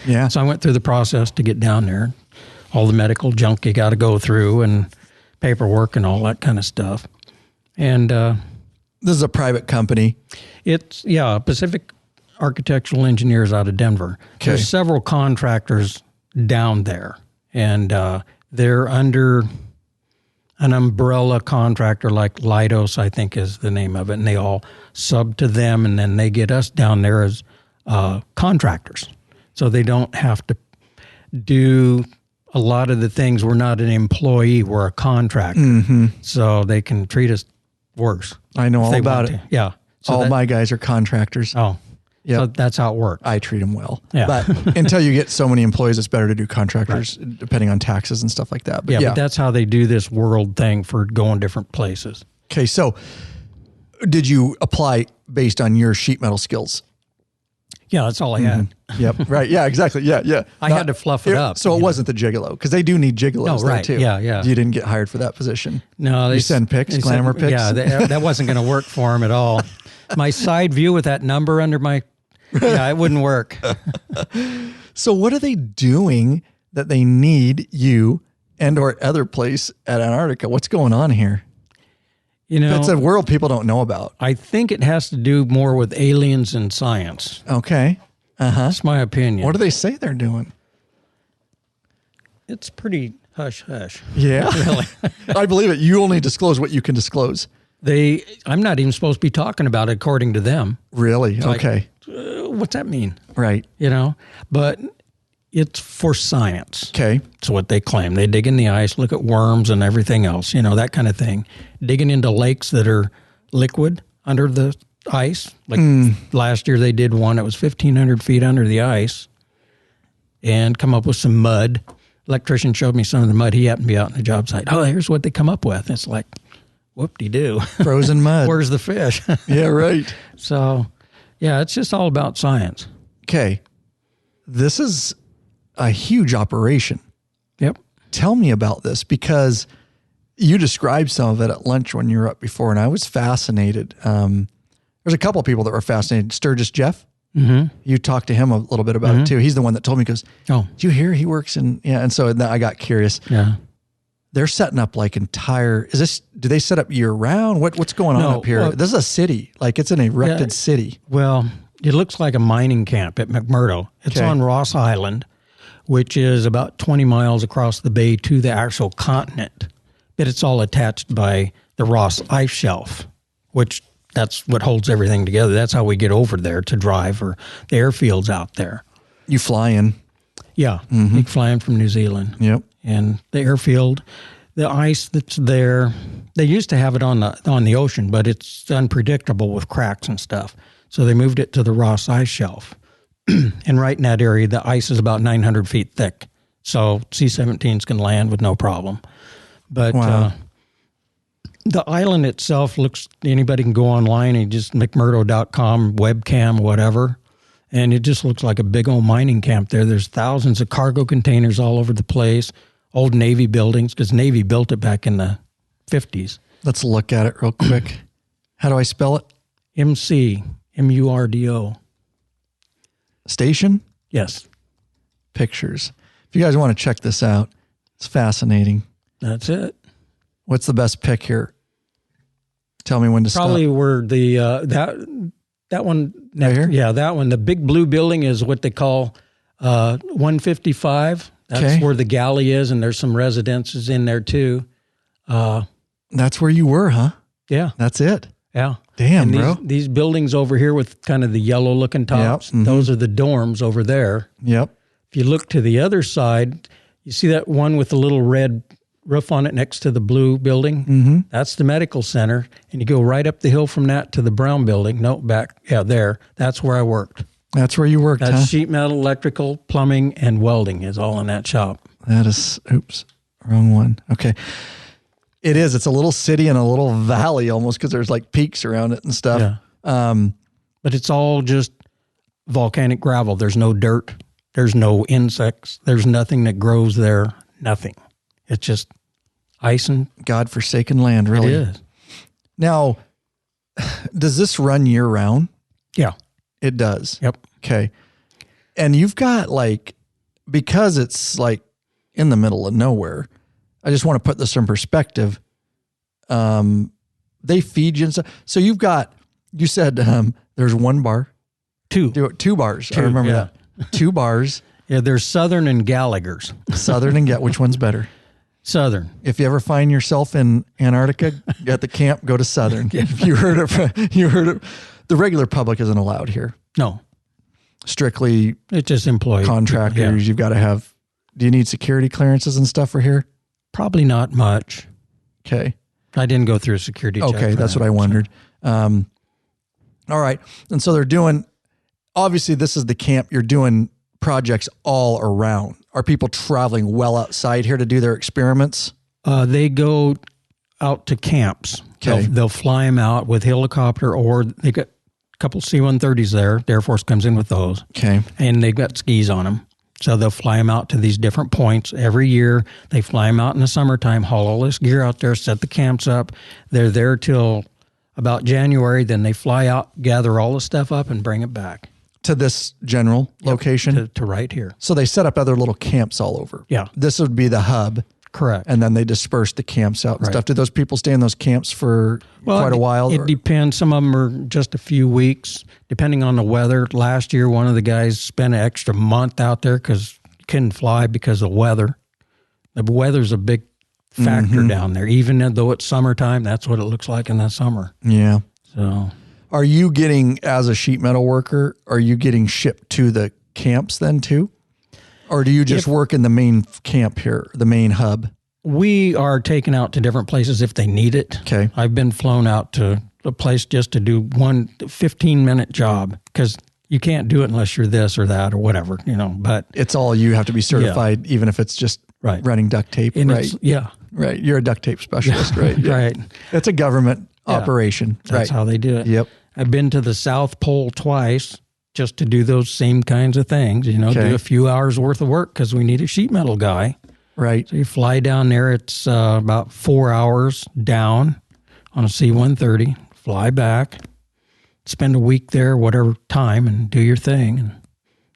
Yeah. So I went through the process to get down there. All the medical junk you got to go through and paperwork and all that kind of stuff. And this is a private company. It's, Pacific Architectural Engineers out of Denver. Okay. There's several contractors down there. And they're under an umbrella contractor like Leidos, I think is the name of it, and they all sub to them, and then they get us down there as contractors. So they don't have to do a lot of the things. We're not an employee, we're a contractor. Mm-hmm. So they can treat us worse. I know all about it. Yeah. So all my guys are contractors. Oh, yeah. So that's how it works. I treat them well. Yeah. But until you get so many employees, it's better to do contractors, depending on taxes and stuff like that. But but that's how they do this world thing for going different places. Okay, so did you apply based on your sheet metal skills? Yeah, that's all I had. Yep. Right. Yeah, exactly. Yeah. I had to fluff it up. So it wasn't the gigolo, because they do need gigolos there too. Yeah. You didn't get hired for that position. No. You send pics, glamour pics? Yeah, that wasn't going to work for him at all. My side view with that number under my... Yeah, it wouldn't work. So what are they doing that they need you and or other place at Antarctica? What's going on here? It's a world people don't know about. I think it has to do more with aliens and science. Okay. That's my opinion. What do they say they're doing? It's pretty hush-hush. Yeah? Really. I believe it. You only disclose what you can disclose. I'm not even supposed to be talking about it according to them. Really? It's okay. What's that mean? Right. But it's for science. Okay. That's what they claim. They dig in the ice, look at worms and everything else, that kind of thing. Digging into lakes that are liquid under the ice. Like last year they did one that was 1,500 feet under the ice and come up with some mud. Electrician showed me some of the mud. He happened to be out on the job site. Oh, here's what they come up with. It's like, whoop-de-doo. Frozen mud. Where's the fish? Yeah, right. So, it's just all about science. Okay. This is a huge operation. Yep. Tell me about this, because you described some of it at lunch when you were up before, and I was fascinated. There's a couple of people that were fascinated. Sturgis Jeff, you talked to him a little bit about it too. He's the one that told me, goes, "Oh, did you hear he works in?" Yeah, and so I got curious. Yeah, they're setting up like entire. Do they set up year round? What's going on up here? Well, this is a city, like it's an erected city. Well, it looks like a mining camp at McMurdo. It's on Ross Island, which is about 20 miles across the bay to the actual continent. But it's all attached by the Ross Ice Shelf, which that's what holds everything together. That's how we get over there to drive, or the airfield's out there. You fly in? Yeah, you can fly in from New Zealand. Yep. And the airfield, the ice that's there, they used to have it on the ocean, but it's unpredictable with cracks and stuff. So they moved it to the Ross Ice Shelf. And right in that area, the ice is about 900 feet thick. So C-17s can land with no problem. But the island itself looks, anybody can go online and just McMurdo.com, webcam, whatever. And it just looks like a big old mining camp there. There's thousands of cargo containers all over the place, old Navy buildings, because Navy built it back in the 50s. Let's look at it real quick. How do I spell it? MurDo. Station? Yes. Pictures. If you guys want to check this out, it's fascinating. That's it. What's the best pick here? Tell me when to Probably stop. where the that one Right here? Yeah, that one. The big blue building is what they call 155. That's where the galley is, and there's some residences in there too. That's where you were, huh? Yeah. That's it. Yeah. Damn, and bro. These buildings over here with kind of the yellow looking tops, those are the dorms over there. Yep. If you look to the other side, you see that one with the little red roof on it next to the blue building? That's the medical center. And you go right up the hill from that to the brown building. No, back, there. That's where I worked. That's where you worked, That's huh? sheet metal, electrical, plumbing, and welding is all in that shop. That is, oops, wrong one. Okay. It is. It's a little city in a little valley almost, because there's like peaks around it and stuff. Yeah. But it's all just volcanic gravel. There's no dirt. There's no insects. There's nothing that grows there. Nothing. It's just ice and God-forsaken land, really. It is. Now, does this run year round? Yeah. It does. Yep. Okay. And you've got because it's in the middle of nowhere, I just want to put this in perspective. They feed you and stuff. So you said there's one bar. Two bars. I remember that. 2 bars. Yeah, there's Southern and Gallagher's. Southern and which one's better? Southern. If you ever find yourself in Antarctica at the camp, go to Southern. If you heard it. The regular public isn't allowed here. No. Strictly it's just employee contractors. Yeah. You've got to have, do you need security clearances and stuff for here? Probably not much. Okay. I didn't go through a security check. Okay, that's what I wondered. All right. And so they're doing, obviously this is the camp, you're doing projects all around. Are people traveling well outside here to do their experiments? They go out to camps. Okay. They'll fly them out with helicopter, or they got a couple C-130s there. The Air Force comes in with those. Okay. And they've got skis on them. So they'll fly them out to these different points every year. They fly them out in the summertime, haul all this gear out there, set the camps up. They're there till about January. Then they fly out, gather all the stuff up, and bring it back. To this general location? To right here. So they set up other little camps all over. Yeah. This would be the hub. Correct. And then they disperse the camps out and stuff. Do those people stay in those camps for quite a while? It depends. Some of them are just a few weeks, depending on the weather. Last year, one of the guys spent an extra month out there because he couldn't fly because of weather. The weather's a big factor down there. Even though it's summertime, that's what it looks like in the summer. Yeah. So, are you getting, as a sheet metal worker, are you getting shipped to the camps then too? Or do you just work in the main camp here, the main hub? We are taken out to different places if they need it. Okay. I've been flown out to a place just to do one 15-minute job because you can't do it unless you're this or that or whatever, but it's all, you have to be certified, even if it's just running duct tape, and right? Yeah. Right. You're a duct tape specialist, right? Yeah. Right. It's a government operation. That's how they do it. Yep. I've been to the South Pole twice just to do those same kinds of things, do a few hours worth of work because we need a sheet metal guy. Right. So you fly down there. It's about 4 hours down on a C-130, fly back, spend a week there, whatever time, and do your thing and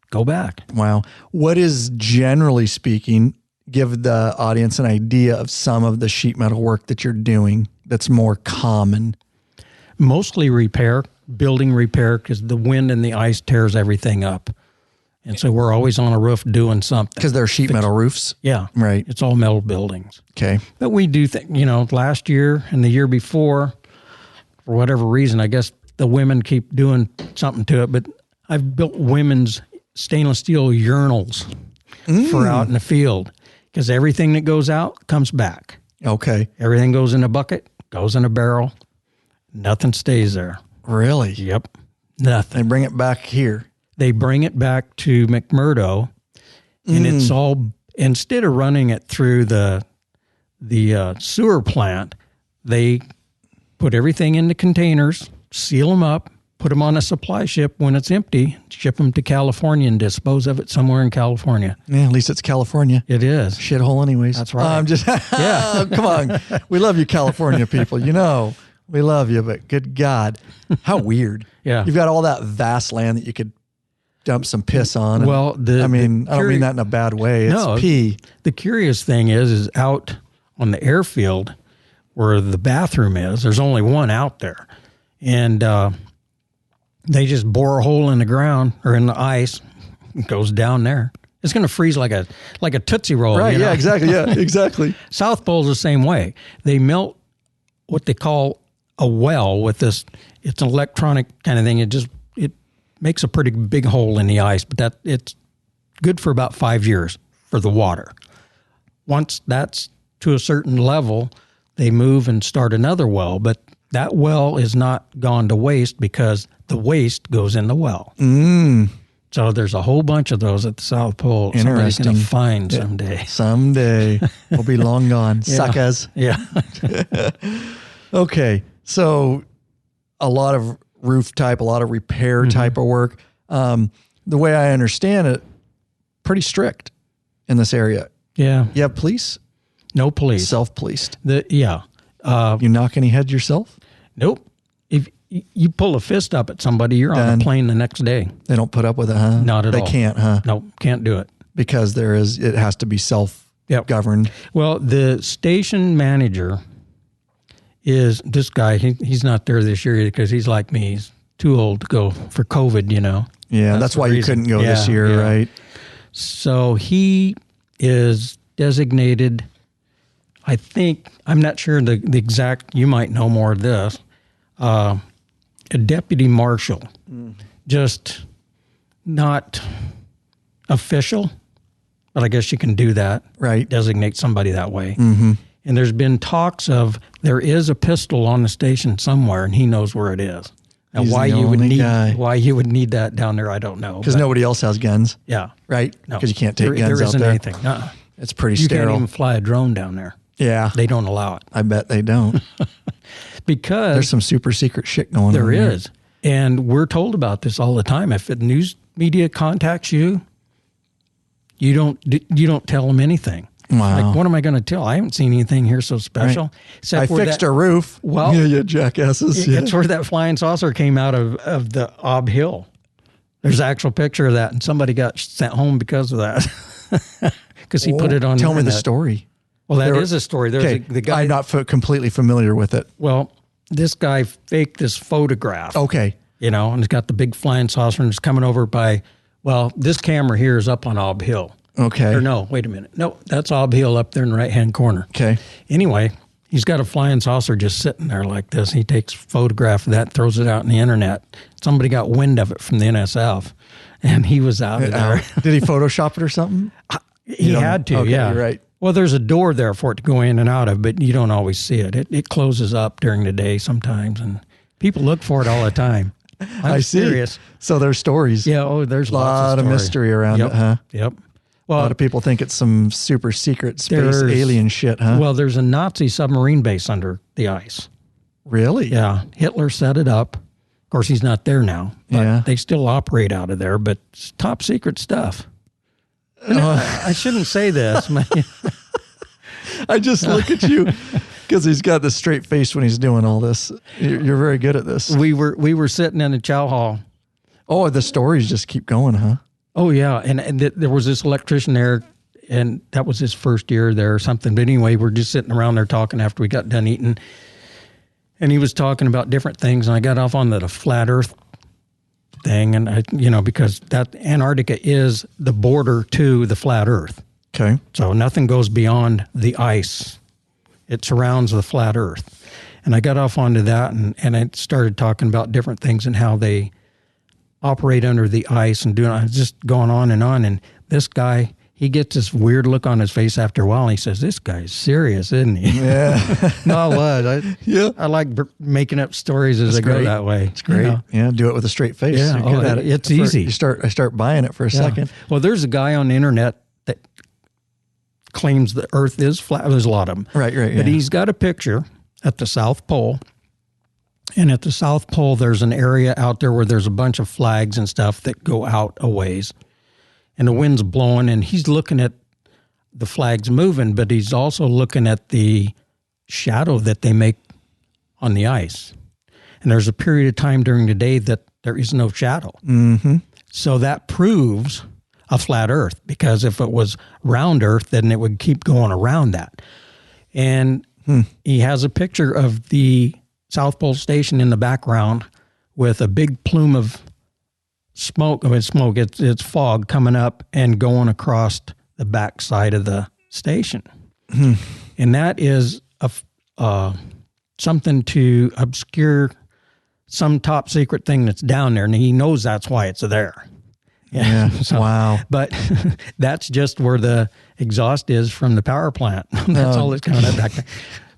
go back. Wow. What is, generally speaking, give the audience an idea of some of the sheet metal work that you're doing that's more common? Mostly building repair, because the wind and the ice tears everything up. And so we're always on a roof doing something. Because they're sheet metal roofs? Yeah. Right. It's all metal buildings. Okay. But we do think, last year and the year before, for whatever reason, I guess the women keep doing something to it, but I've built women's stainless steel urinals for out in the field because everything that goes out comes back. Okay. Everything goes in a bucket, goes in a barrel. Nothing stays there. Really? Yep. Nothing. They bring it back here. They bring it back to McMurdo, and it's all, instead of running it through the sewer plant, they put everything into containers, seal them up, put them on a supply ship when it's empty, ship them to California and dispose of it somewhere in California. Yeah, at least it's California. It is. Shithole anyways. That's right. I'm just, yeah. Come on. We love you, California people. We love you, but good God. How weird. Yeah. You've got all that vast land that you could dump some piss on. Well, I don't mean that in a bad way. It's pee. The curious thing is out on the airfield where the bathroom is, there's only one out there. And they just bore a hole in the ground or in the ice. It goes down there. It's going to freeze like a Tootsie Roll. Right, yeah, exactly. Yeah, exactly. South Pole's the same way. They melt what they call a well with this. It's an electronic kind of thing. It makes a pretty big hole in the ice, but it's good for about 5 years for the water. Once that's to a certain level, they move and start another well, but that well is not gone to waste because the waste goes in the well. So there's a whole bunch of those at the South Pole. Somebody's going to find someday. Someday. We'll be long gone. Suckers. Yeah. Okay. So a lot of roof type, a lot of repair type of work. The way I understand it, pretty strict in this area. Yeah. You have police? No police. Self-policed. Yeah. You knock any heads yourself? Nope. If you pull a fist up at somebody, you're on the plane the next day. They don't put up with it, huh? Not at all. They can't, huh? No, can't do it. Because it has to be self-governed. Well, the station manager is this guy. He's not there this year because he's like me. He's too old to go for COVID, Yeah, that's why you couldn't go this year, right? So he is designated, I think, I'm not sure the exact, you might know more of this, a deputy marshal. Just not official, but I guess you can do that. Right. Designate somebody that way. And there's been talks of there is a pistol on the station somewhere, and he knows where it is. Now, why you would need that down there, I don't know. Because nobody else has guns. Yeah. Right? No. Because you can't take guns there out isn't there. anything. It's pretty you sterile. You can't even fly a drone down there. Yeah. They don't allow it. I bet they don't. Because there's some super secret shit going on. There is. And we're told about this all the time. If the news media contacts you, you don't tell them anything. Wow. Like, what am I going to tell? I haven't seen anything here so special. Right. Except I fixed a roof. Well, yeah, jackasses. It's where that flying saucer came out of the Ob Hill. There's an actual picture of that, and somebody got sent home because of that. Because he put it on. Tell me the story. Well, that is a story. There's the guy. I'm not completely familiar with it. Well, this guy faked this photograph. Okay. And it's got the big flying saucer, and it's coming over by. Well, this camera here is up on Ob Hill. Okay. Or no, wait a minute. No, that's Ob Hill up there in the right-hand corner. Okay. Anyway, he's got a flying saucer just sitting there like this. He takes a photograph of that, throws it out on the internet. Somebody got wind of it from the NSF, and he was out of there. Did he Photoshop it or something? He had to, okay, yeah. You're right. Well, there's a door there for it to go in and out of, but you don't always see it. It closes up during the day sometimes, and people look for it all the time. I'm serious. So there's stories. Yeah, there's a lot of mystery around it, huh? Yep. Well, a lot of people think it's some super secret space alien shit, huh? Well, there's a Nazi submarine base under the ice. Really? Yeah. Hitler set it up. Of course, he's not there now. But they still operate out of there, but it's top secret stuff. I shouldn't say this. I just look at you because he's got this straight face when he's doing all this. You're very good at this. We were sitting in the chow hall. Oh, the stories just keep going, huh? Oh, yeah. And there was this electrician there, and that was his first year there or something. But anyway, we're just sitting around there talking after we got done eating. And he was talking about different things, and I got off on the flat earth thing, and because that Antarctica is the border to the flat Earth. Okay. So nothing goes beyond the ice. It surrounds the flat Earth. And I got off onto that, and I started talking about different things and how they operate under the ice and doing. I was just going on. And this guy, he gets this weird look on his face after a while, and he says, "This guy's serious, isn't he?" Yeah. No, I was. I like making up stories as I go that way. It's great. Yeah, do it with a straight face. Yeah, it's easy. I start buying it for a second. Well, there's a guy on the internet that claims the Earth is flat. There's a lot of them. Right. But he's got a picture at the South Pole. And at the South Pole, there's an area out there where there's a bunch of flags and stuff that go out a ways. And the wind's blowing, and he's looking at the flags moving, but he's also looking at the shadow that they make on the ice. And there's a period of time during the day that there is no shadow. Mm-hmm. So that proves a flat Earth, because if it was round Earth, then it would keep going around that. And he has a picture of the South Pole Station in the background with a big plume of smoke. It's fog coming up and going across the backside of the station. And that is something to obscure some top secret thing that's down there. And he knows that's why it's there. Yeah. Wow. But that's just where the exhaust is from the power plant. That's all that's coming up back there.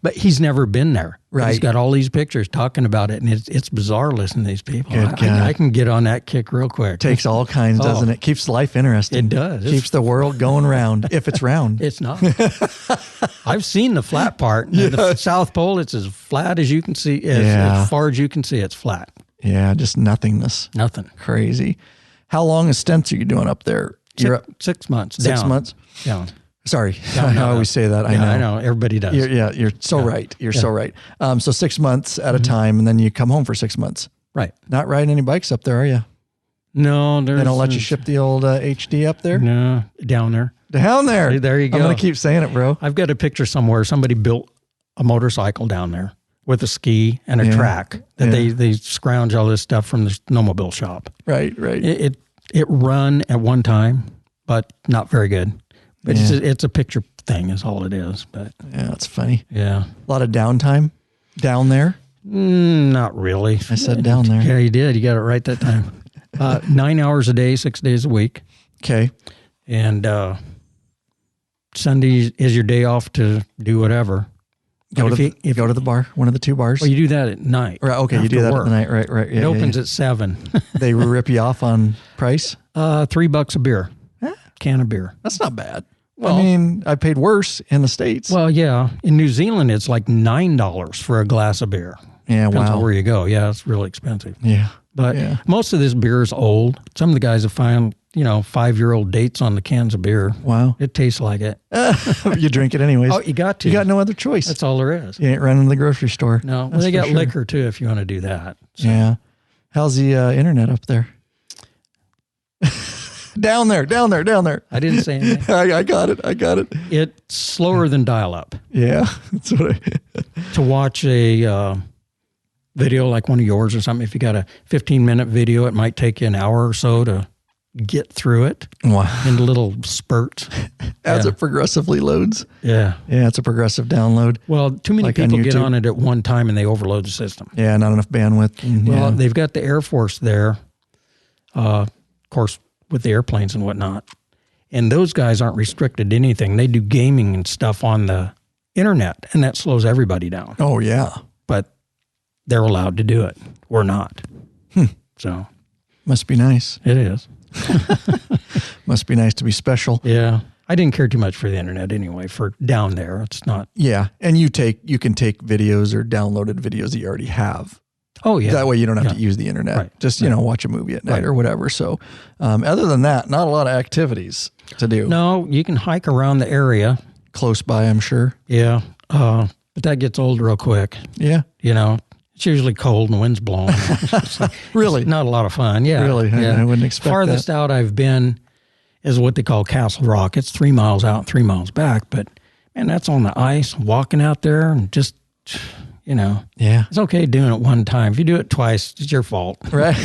But he's never been there. Right. He's got all these pictures talking about it, and it's bizarre listening to these people. Good I can get on that kick real quick. Takes all kinds, doesn't it? Keeps life interesting. It does. Keeps the world going round, if it's round. It's not. I've seen the flat part. Yes. The South Pole, it's as flat as you can see. As far as you can see, it's flat. Yeah, just nothingness. Nothing. Crazy. How long a stints are you doing up there? You're up 6 months. 6 months? Down. Sorry. I always say that. I know. Everybody does. You're so right. You're so right. So 6 months at a time, and then you come home for 6 months. Right. Not riding any bikes up there, are you? No. They don't let you ship the old HD up there? No. Down there. Down there. There you go. I'm going to keep saying it, bro. I've got a picture somewhere. Somebody built a motorcycle down there with a ski and a track that they scrounge all this stuff from the snowmobile shop. Right. It run at one time, but not very good. But it's a picture thing is all it is. But yeah, that's funny. Yeah. A lot of downtime down there? Not really. I said down there. Yeah, you did. You got it right that time. 9 hours a day, 6 days a week. Okay. And Sunday is your day off to do whatever. Go to the bar, one of the two bars. Well, you do that at night. Right. Okay, you do that at the night. Right. Yeah, it opens at 7. They rip you off on price? $3 a beer. Can of beer. That's not bad. Well, I mean, I paid worse in the States. Well, yeah. In New Zealand, it's like $9 for a glass of beer. Yeah, Depends on where you go. Yeah, it's really expensive. Yeah. But most of this beer is old. Some of the guys have found, 5-year-old dates on the cans of beer. Wow. It tastes like it. You drink it anyways. Oh, you got to. You got no other choice. That's all there is. You ain't running to the grocery store. No. Well, they got liquor, too, if you want to do that. So. Yeah. How's the internet up there? Down there. I didn't say anything. I got it. It's slower than dial-up. Yeah. That's what to watch a video like one of yours or something, if you got a 15-minute video, it might take you an hour or so to get through it. Wow. In little spurts. As it progressively loads. Yeah. Yeah, it's a progressive download. Well, too many people get on it at one time and they overload the system. Yeah, not enough bandwidth. Well, they've got the Air Force there, of course, with the airplanes and whatnot. And those guys aren't restricted to anything. They do gaming and stuff on the internet, and that slows everybody down. Oh, yeah. But they're allowed to do it. We're not. So. Must be nice. It is. Must be nice to be special. Yeah. I didn't care too much for the internet anyway, for down there. It's not. Yeah. And you can take videos or downloaded videos that you already have. Oh, yeah. That way you don't have to use the internet. Right. Just, watch a movie at night or whatever. So other than that, not a lot of activities to do. No, you can hike around the area. Close by, I'm sure. Yeah. But that gets old real quick. Yeah. It's usually cold and the wind's blowing. Really? It's not a lot of fun. Yeah. Really? Yeah. I wouldn't expect Farthest out I've been is what they call Castle Rock. It's 3 miles out, 3 miles back. But, man, that's on the ice, walking out there and just, Yeah. It's okay doing it one time. If you do it twice, it's your fault. Right.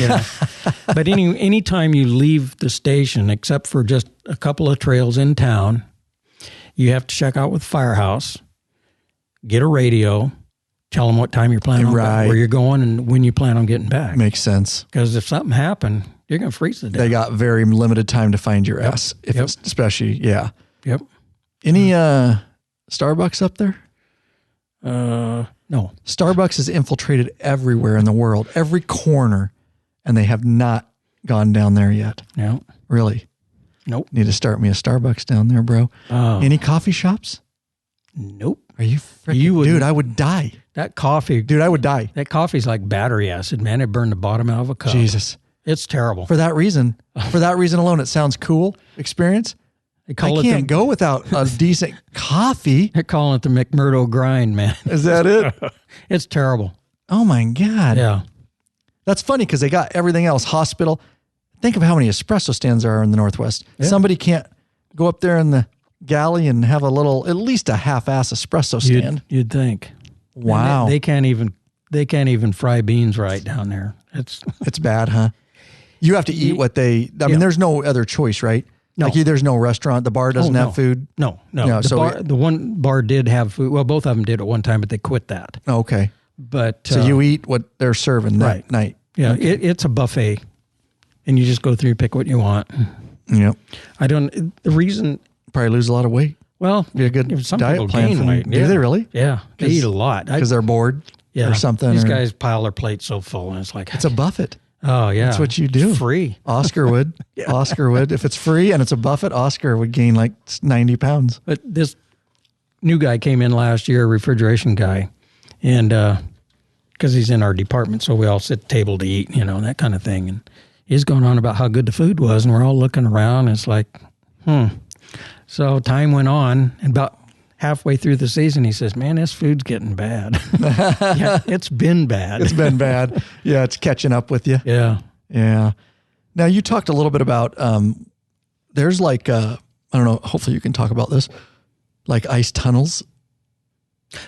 But any time you leave the station, except for just a couple of trails in town, you have to check out with Firehouse, get a radio, tell them what time you're planning on where you're going and when you plan on getting back. Makes sense. Because if something happened, you're going to freeze to death. They got very limited time to find your ass. If it's especially, yeah. Yep. Any Starbucks up there? No. Starbucks has infiltrated everywhere in the world, every corner, and they have not gone down there yet. No. Really? Nope. Need to start me a Starbucks down there, bro. Any coffee shops? Nope. Are you freaking... Dude, I would die. That coffee... Dude, I would die. That coffee's like battery acid, man. It burned the bottom out of a cup. Jesus. It's terrible. For that reason alone, it sounds cool experience. I can't go without a decent coffee. They're calling it the McMurdo grind, man. Is that it? It's terrible. Oh, my God. Yeah. That's funny because they got everything else. Hospital. Think of how many espresso stands there are in the Northwest. Yeah. Somebody can't go up there in the galley and have at least a half-ass espresso stand. You'd think. Wow. They can't even fry beans right down there. It's bad, huh? You have to eat what I mean, there's no other choice, right? No. Like there's no restaurant. The bar doesn't have food. No. The one bar did have food. Well, both of them did at one time, but they quit that. Okay. But so you eat what they're serving that night. Yeah, okay. It's a buffet, and you just go through, pick what you want. Yep. The reason probably lose a lot of weight. Well, be a good some diet plan. Gain weight. Do they really? Yeah, they eat a lot because they're bored. Or something. These guys pile their plates so full, and it's like it's a buffet. Oh, yeah. That's what you do. It's free. Oscar would. Oscar would. If it's free and it's a buffet, Oscar would gain like 90 pounds. But this new guy came in last year, a refrigeration guy, and because he's in our department, so we all sit at the table to eat, that kind of thing. And he's going on about how good the food was, and we're all looking around, and it's like, So time went on, and about halfway through the season, he says, man, this food's getting bad. Yeah, it's been bad. It's been bad. Yeah, it's catching up with you. Yeah. Yeah. Now, you talked a little bit about, there's like, I don't know, hopefully you can talk about this, like ice tunnels.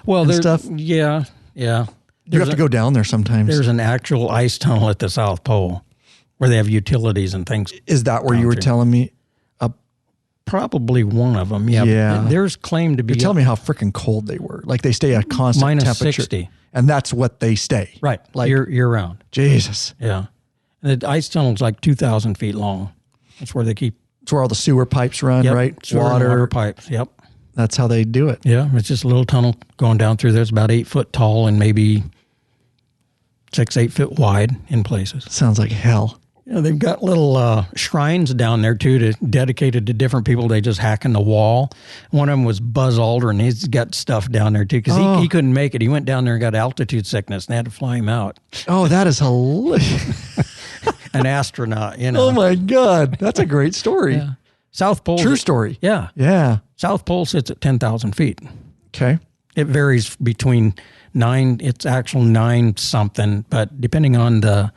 Well, there's stuff. Yeah. You have to go down there sometimes. There's an actual ice tunnel at the South Pole where they have utilities and things. Is that where you were telling me? Probably one of them, yeah. There's claimed to be... You're telling me how freaking cold they were. Like they stay at constant minus temperature. 60. And that's what they stay. Right, like year round. Jesus. Yeah. And the ice tunnel's like 2,000 feet long. That's where they keep... It's where all the sewer pipes run, right? Water pipes, yep. That's how they do it. Yeah, it's just a little tunnel going down through there. It's about 8 foot tall and maybe 6-8 foot wide in places. Sounds like hell. They've got little shrines down there, too, dedicated to different people. They just hack in the wall. One of them was Buzz Aldrin. He's got stuff down there, too, because he couldn't make it. He went down there and got altitude sickness, and they had to fly him out. Oh, that is hilarious. An astronaut, Oh, my God. That's a great story. Yeah. South Pole. True story. Yeah. Yeah. South Pole sits at 10,000 feet. Okay. It varies between 9, it's actual 9-something, but depending on the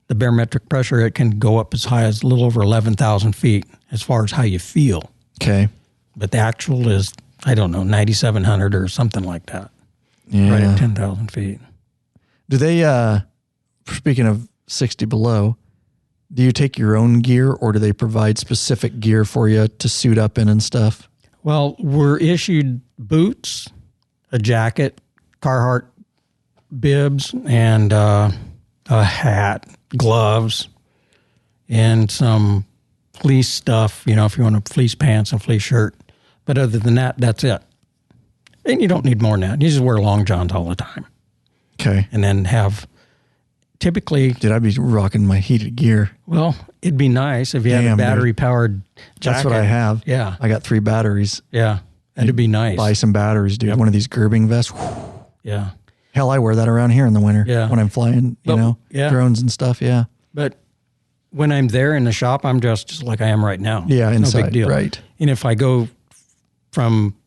barometric pressure, it can go up as high as a little over 11,000 feet as far as how you feel. Okay. But the actual is, I don't know, 9,700 or something like that. Yeah. Right at 10,000 feet. Do they, speaking of 60 below, do you take your own gear or do they provide specific gear for you to suit up in and stuff? Well, we're issued boots, a jacket, Carhartt bibs, and a hat, gloves, and some fleece stuff, if you want a fleece pants and fleece shirt. But other than that, that's it. And you don't need more than that. You just wear long johns all the time. Okay. And then have typically... Dude, I'd be rocking my heated gear. Well, it'd be nice if you had a battery-powered jacket. That's what I have. Yeah. I got 3 batteries. Yeah. That'd be nice. Buy some batteries, dude. Yep. One of these gerbing vests. Whew. Yeah. Hell, I wear that around here in the winter when I'm flying, drones and stuff. Yeah. But when I'm there in the shop, I'm dressed just like I am right now. Yeah, inside. No big deal. Right. And if I go from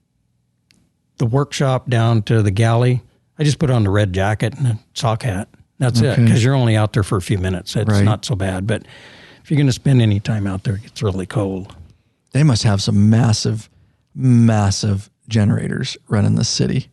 the workshop down to the galley, I just put on the red jacket and a sock hat. That's it, because you're only out there for a few minutes. It's not so bad. But if you're going to spend any time out there, it gets really cold. They must have some massive, massive generators running the city.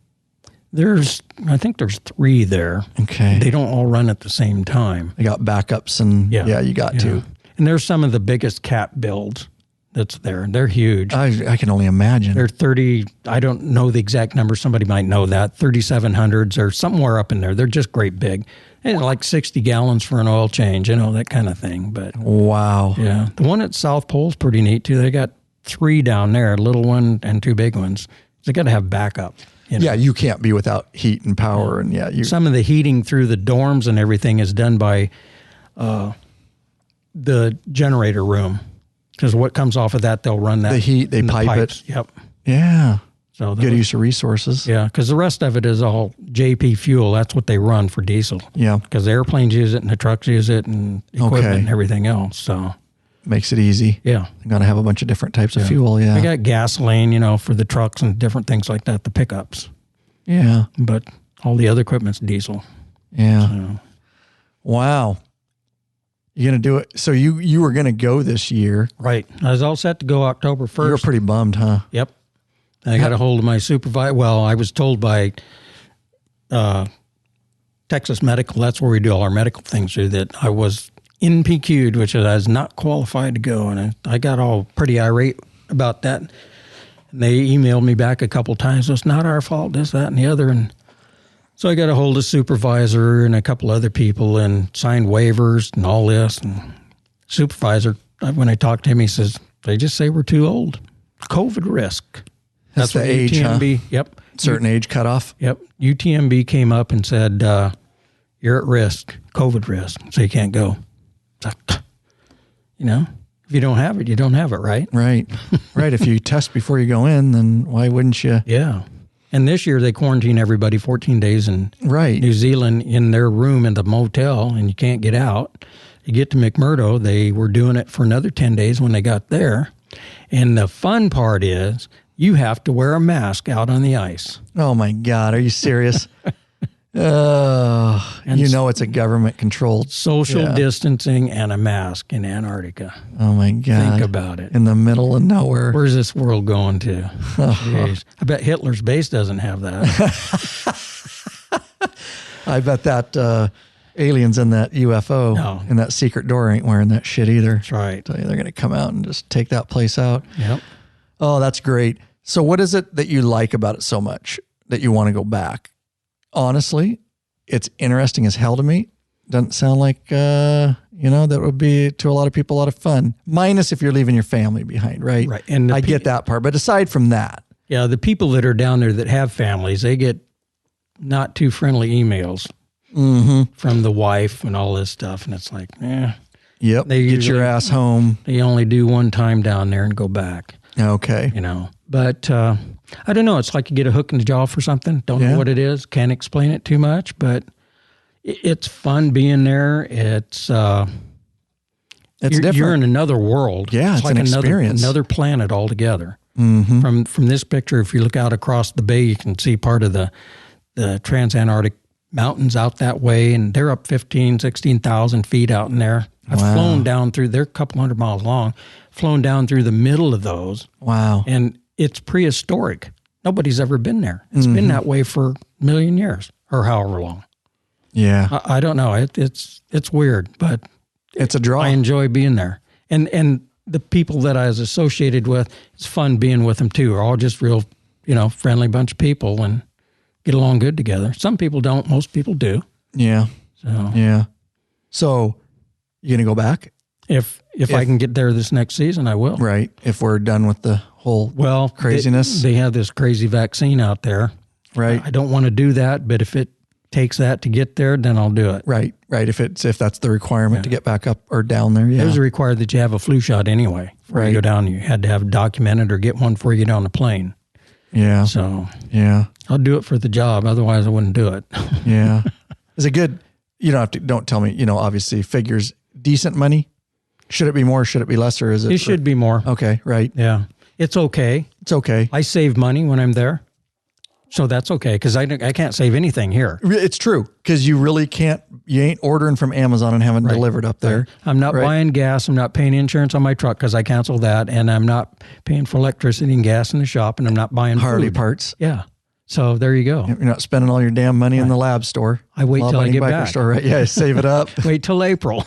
I think there's 3 there. Okay. They don't all run at the same time. They got backups and you got to. And there's some of the biggest cat builds that's there. They're huge. I can only imagine. They're 30, I don't know the exact number. Somebody might know that. 3700s or somewhere up in there. They're just great big. And like 60 gallons for an oil change, that kind of thing. But wow. Yeah. The one at South Pole is pretty neat too. They got 3 down there, a little one and 2 big ones. They got to have backup. Yeah, you can't be without heat and power. And some of the heating through the dorms and everything is done by the generator room, because what comes off of that, they'll run that. The heat, they pipe it. Yep. Yeah. So good use of resources. Yeah, because the rest of it is all JP fuel. That's what they run for diesel. Yeah. Because the airplanes use it and the trucks use it and equipment and everything else. So makes it easy. Yeah. They're going to have a bunch of different types of fuel. Yeah. They got gasoline, for the trucks and different things like that, the pickups. Yeah. But all the other equipment's diesel. Yeah. So. Wow. You're going to do it. So you were going to go this year. Right. I was all set to go October 1st. You were pretty bummed, huh? Yep. I got a hold of my supervisor. Well, I was told by Texas Medical, that's where we do all our medical things through, that I was NPQ'd, which I was not qualified to go. And I got all pretty irate about that. And they emailed me back a couple times. It's not our fault, this, that, and the other. And so I got a hold of supervisor and a couple other people and signed waivers and all this. And supervisor, when I talked to him, he says, they just say we're too old. COVID risk. That's the age, UTMB, huh? Yep. Certain age cutoff? Yep. UTMB came up and said, you're at risk, COVID risk, so you can't go. It's like, if you don't have it, you don't have it, right? Right. Right. If you test before you go in, then why wouldn't you? Yeah. And this year they quarantine everybody 14 days in New Zealand in their room in the motel, and you can't get out. You get to McMurdo, they were doing it for another 10 days when they got there. And the fun part is you have to wear a mask out on the ice. Oh, my God. Are you serious? It's a government-controlled. Social distancing and a mask in Antarctica. Oh, my God. Think about it. In the middle of nowhere. Where's this world going to? Jeez. I bet Hitler's base doesn't have that. I bet that aliens in that UFO in that secret door ain't wearing that shit either. That's right. Tell you, they're going to come out and just take that place out. Yep. Oh, that's great. So what is it that you like about it so much that you want to go back? Honestly, it's interesting as hell to me. Doesn't sound like, that would be to a lot of people a lot of fun. Minus if you're leaving your family behind, right? Right. And I get that part. But aside from that. Yeah, the people that are down there that have families, they get not too friendly emails from the wife and all this stuff. And it's like, Yep. Get your ass home. They only do one time down there and go back. Okay. But I don't know. It's like you get a hook in the jaw for something. Don't know what it is. Can't explain it too much, but it's fun being there. It's different. You're in another world. Yeah, it's like an experience. Another planet altogether. From this picture, if you look out across the bay, you can see part of the Transantarctic Mountains out that way, and they're up 16,000 feet out in there. I've flown down through, they're a couple 100 miles long, flown down through the middle of those. Wow. And it's prehistoric. Nobody's ever been there. It's been that way for a million years or however long. Yeah. I don't know. It's weird, but it's a draw. I enjoy being there. And the people that I was associated with, it's fun being with them too. Are all just real, friendly bunch of people and get along good together. Some people don't. Most people do. Yeah. So you going to go back? If I can get there this next season, I will. Right. If we're done with the whole craziness. They have this crazy vaccine out there. Right. I don't want to do that, but if it takes that to get there, then I'll do it. Right. If that's the requirement to get back up or down there. Yeah. It was required that you have a flu shot anyway. Before you go down, you had to have it documented or get one before you get on the plane. Yeah. So I'll do it for the job. Otherwise I wouldn't do it. Yeah. Is it good? You don't tell me, obviously figures decent money. Should it be more? Should it be less? Or is it? It should be more. Okay. Right. Yeah. It's okay. It's okay. I save money when I'm there. So that's okay. Cause I can't save anything here. It's true. Cause you really can't, you ain't ordering from Amazon and having it delivered up there. Right. I'm not buying gas. I'm not paying insurance on my truck cause I canceled that. And I'm not paying for electricity and gas in the shop, and I'm not buying Harley food. parts. Yeah. So there you go. You're not spending all your damn money in the lab store. I wait till I get back. Store, right? Yeah, save it up. Wait till April.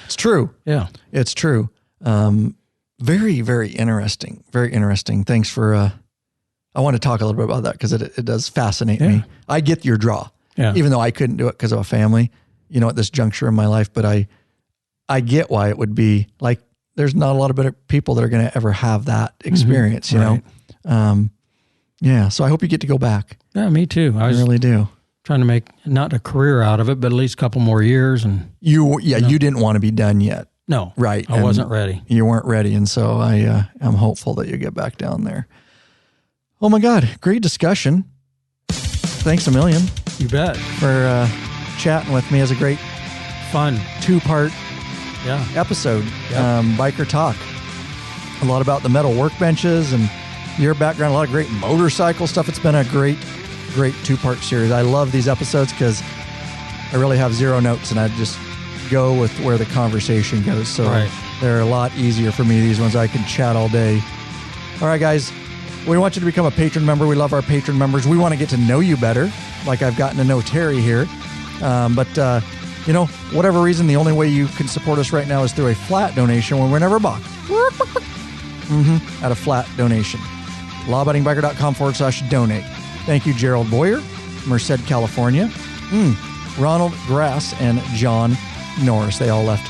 It's true. Yeah. It's true. Very, very interesting. Very interesting. Thanks for, I want to talk a little bit about that because it does fascinate me. I get your draw, even though I couldn't do it because of a family, at this juncture in my life, but I get why it would be like, there's not a lot of better people that are going to ever have that experience, you know? Yeah. So I hope you get to go back. Yeah, me too. I really do. Trying to make not a career out of it, but at least a couple more years. And you didn't want to be done yet. No. Right. I wasn't ready. You weren't ready. And so I am hopeful that you get back down there. Oh my God. Great discussion. Thanks a million. You bet. For chatting with me. As a great fun 2-part episode. Biker talk. A lot about the metal workbenches and your background, a lot of great motorcycle stuff. It's been a great 2-part series. I love these episodes because I really have zero notes and I just go with where the conversation goes. So they're a lot easier for me. These ones I can chat all day. All right, guys, we want you to become a patron member. We love our patron members. We want to get to know you better, like I've gotten to know Terry here. But whatever reason, the only way you can support us right now is through a flat donation when we're never bought. At a flat donation. LAW-abidingbiker.com/donate. Thank you, Gerald Boyer, Merced, California. Ronald Grass and John Norris. They all left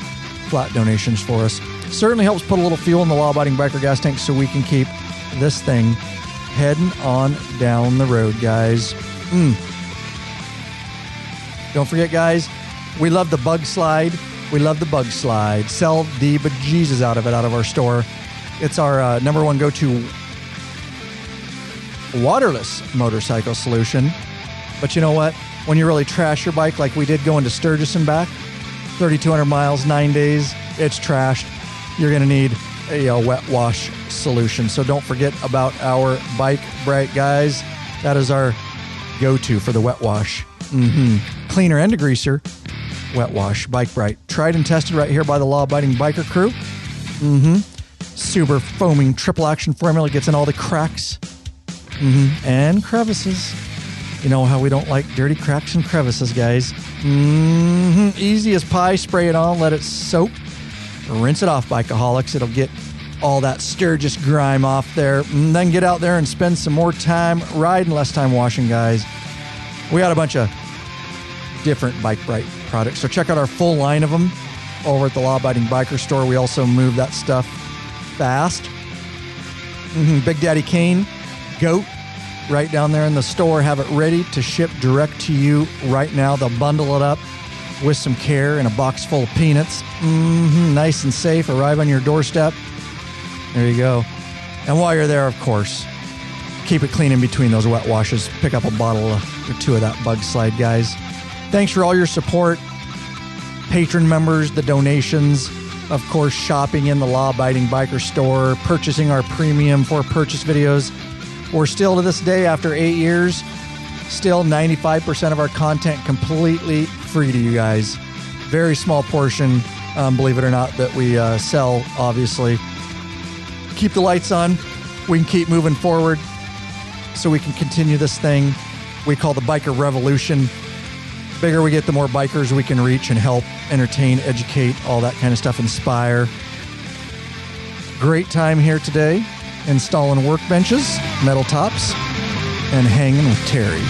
flat donations for us. Certainly helps put a little fuel in the Law-Abiding Biker gas tank so we can keep this thing heading on down the road, guys. Don't forget, guys, we love the bug slide. We love the bug slide. Sell the bejesus out of it out of our store. It's our number one go-to waterless motorcycle solution. But you know what? When you really trash your bike like we did going to Sturgis and back, 3,200 miles, 9 days, it's trashed. You're going to need a wet wash solution. So don't forget about our Bike Bright, guys. That is our go-to for the wet wash. Cleaner and degreaser, wet wash, Bike Bright. Tried and tested right here by the Law-Abiding Biker crew. Super foaming triple action formula gets in all the cracks and crevices. You know how we don't like dirty cracks and crevices, guys. Easy as pie. Spray it on, let it soak. Rinse it off, Bikeaholics. It'll get all that Sturgis grime off there. And then get out there and spend some more time riding, less time washing, guys. We got a bunch of different Bike Bright products. So check out our full line of them over at the Law-Abiding Biker store. We also move that stuff fast. Big Daddy Kane, Goat, right down there in the store. Have it ready to ship direct to you right now. They'll bundle it up with some care in a box full of peanuts. Nice and safe. Arrive on your doorstep. There you go. And while you're there, of course, keep it clean in between those wet washes. Pick up a bottle or two of that bug slide, guys. Thanks for all your support. Patron members, the donations, of course, shopping in the Law-Abiding Biker store, purchasing our premium for purchase videos. We're still, to this day, after 8 years, still 95% of our content completely free to you guys. Very small portion, believe it or not, that we sell, obviously. Keep the lights on. We can keep moving forward so we can continue this thing we call the Biker Revolution. The bigger we get, the more bikers we can reach and help, entertain, educate, all that kind of stuff, inspire. Great time here today, installing workbenches, metal tops, and hanging with Terry.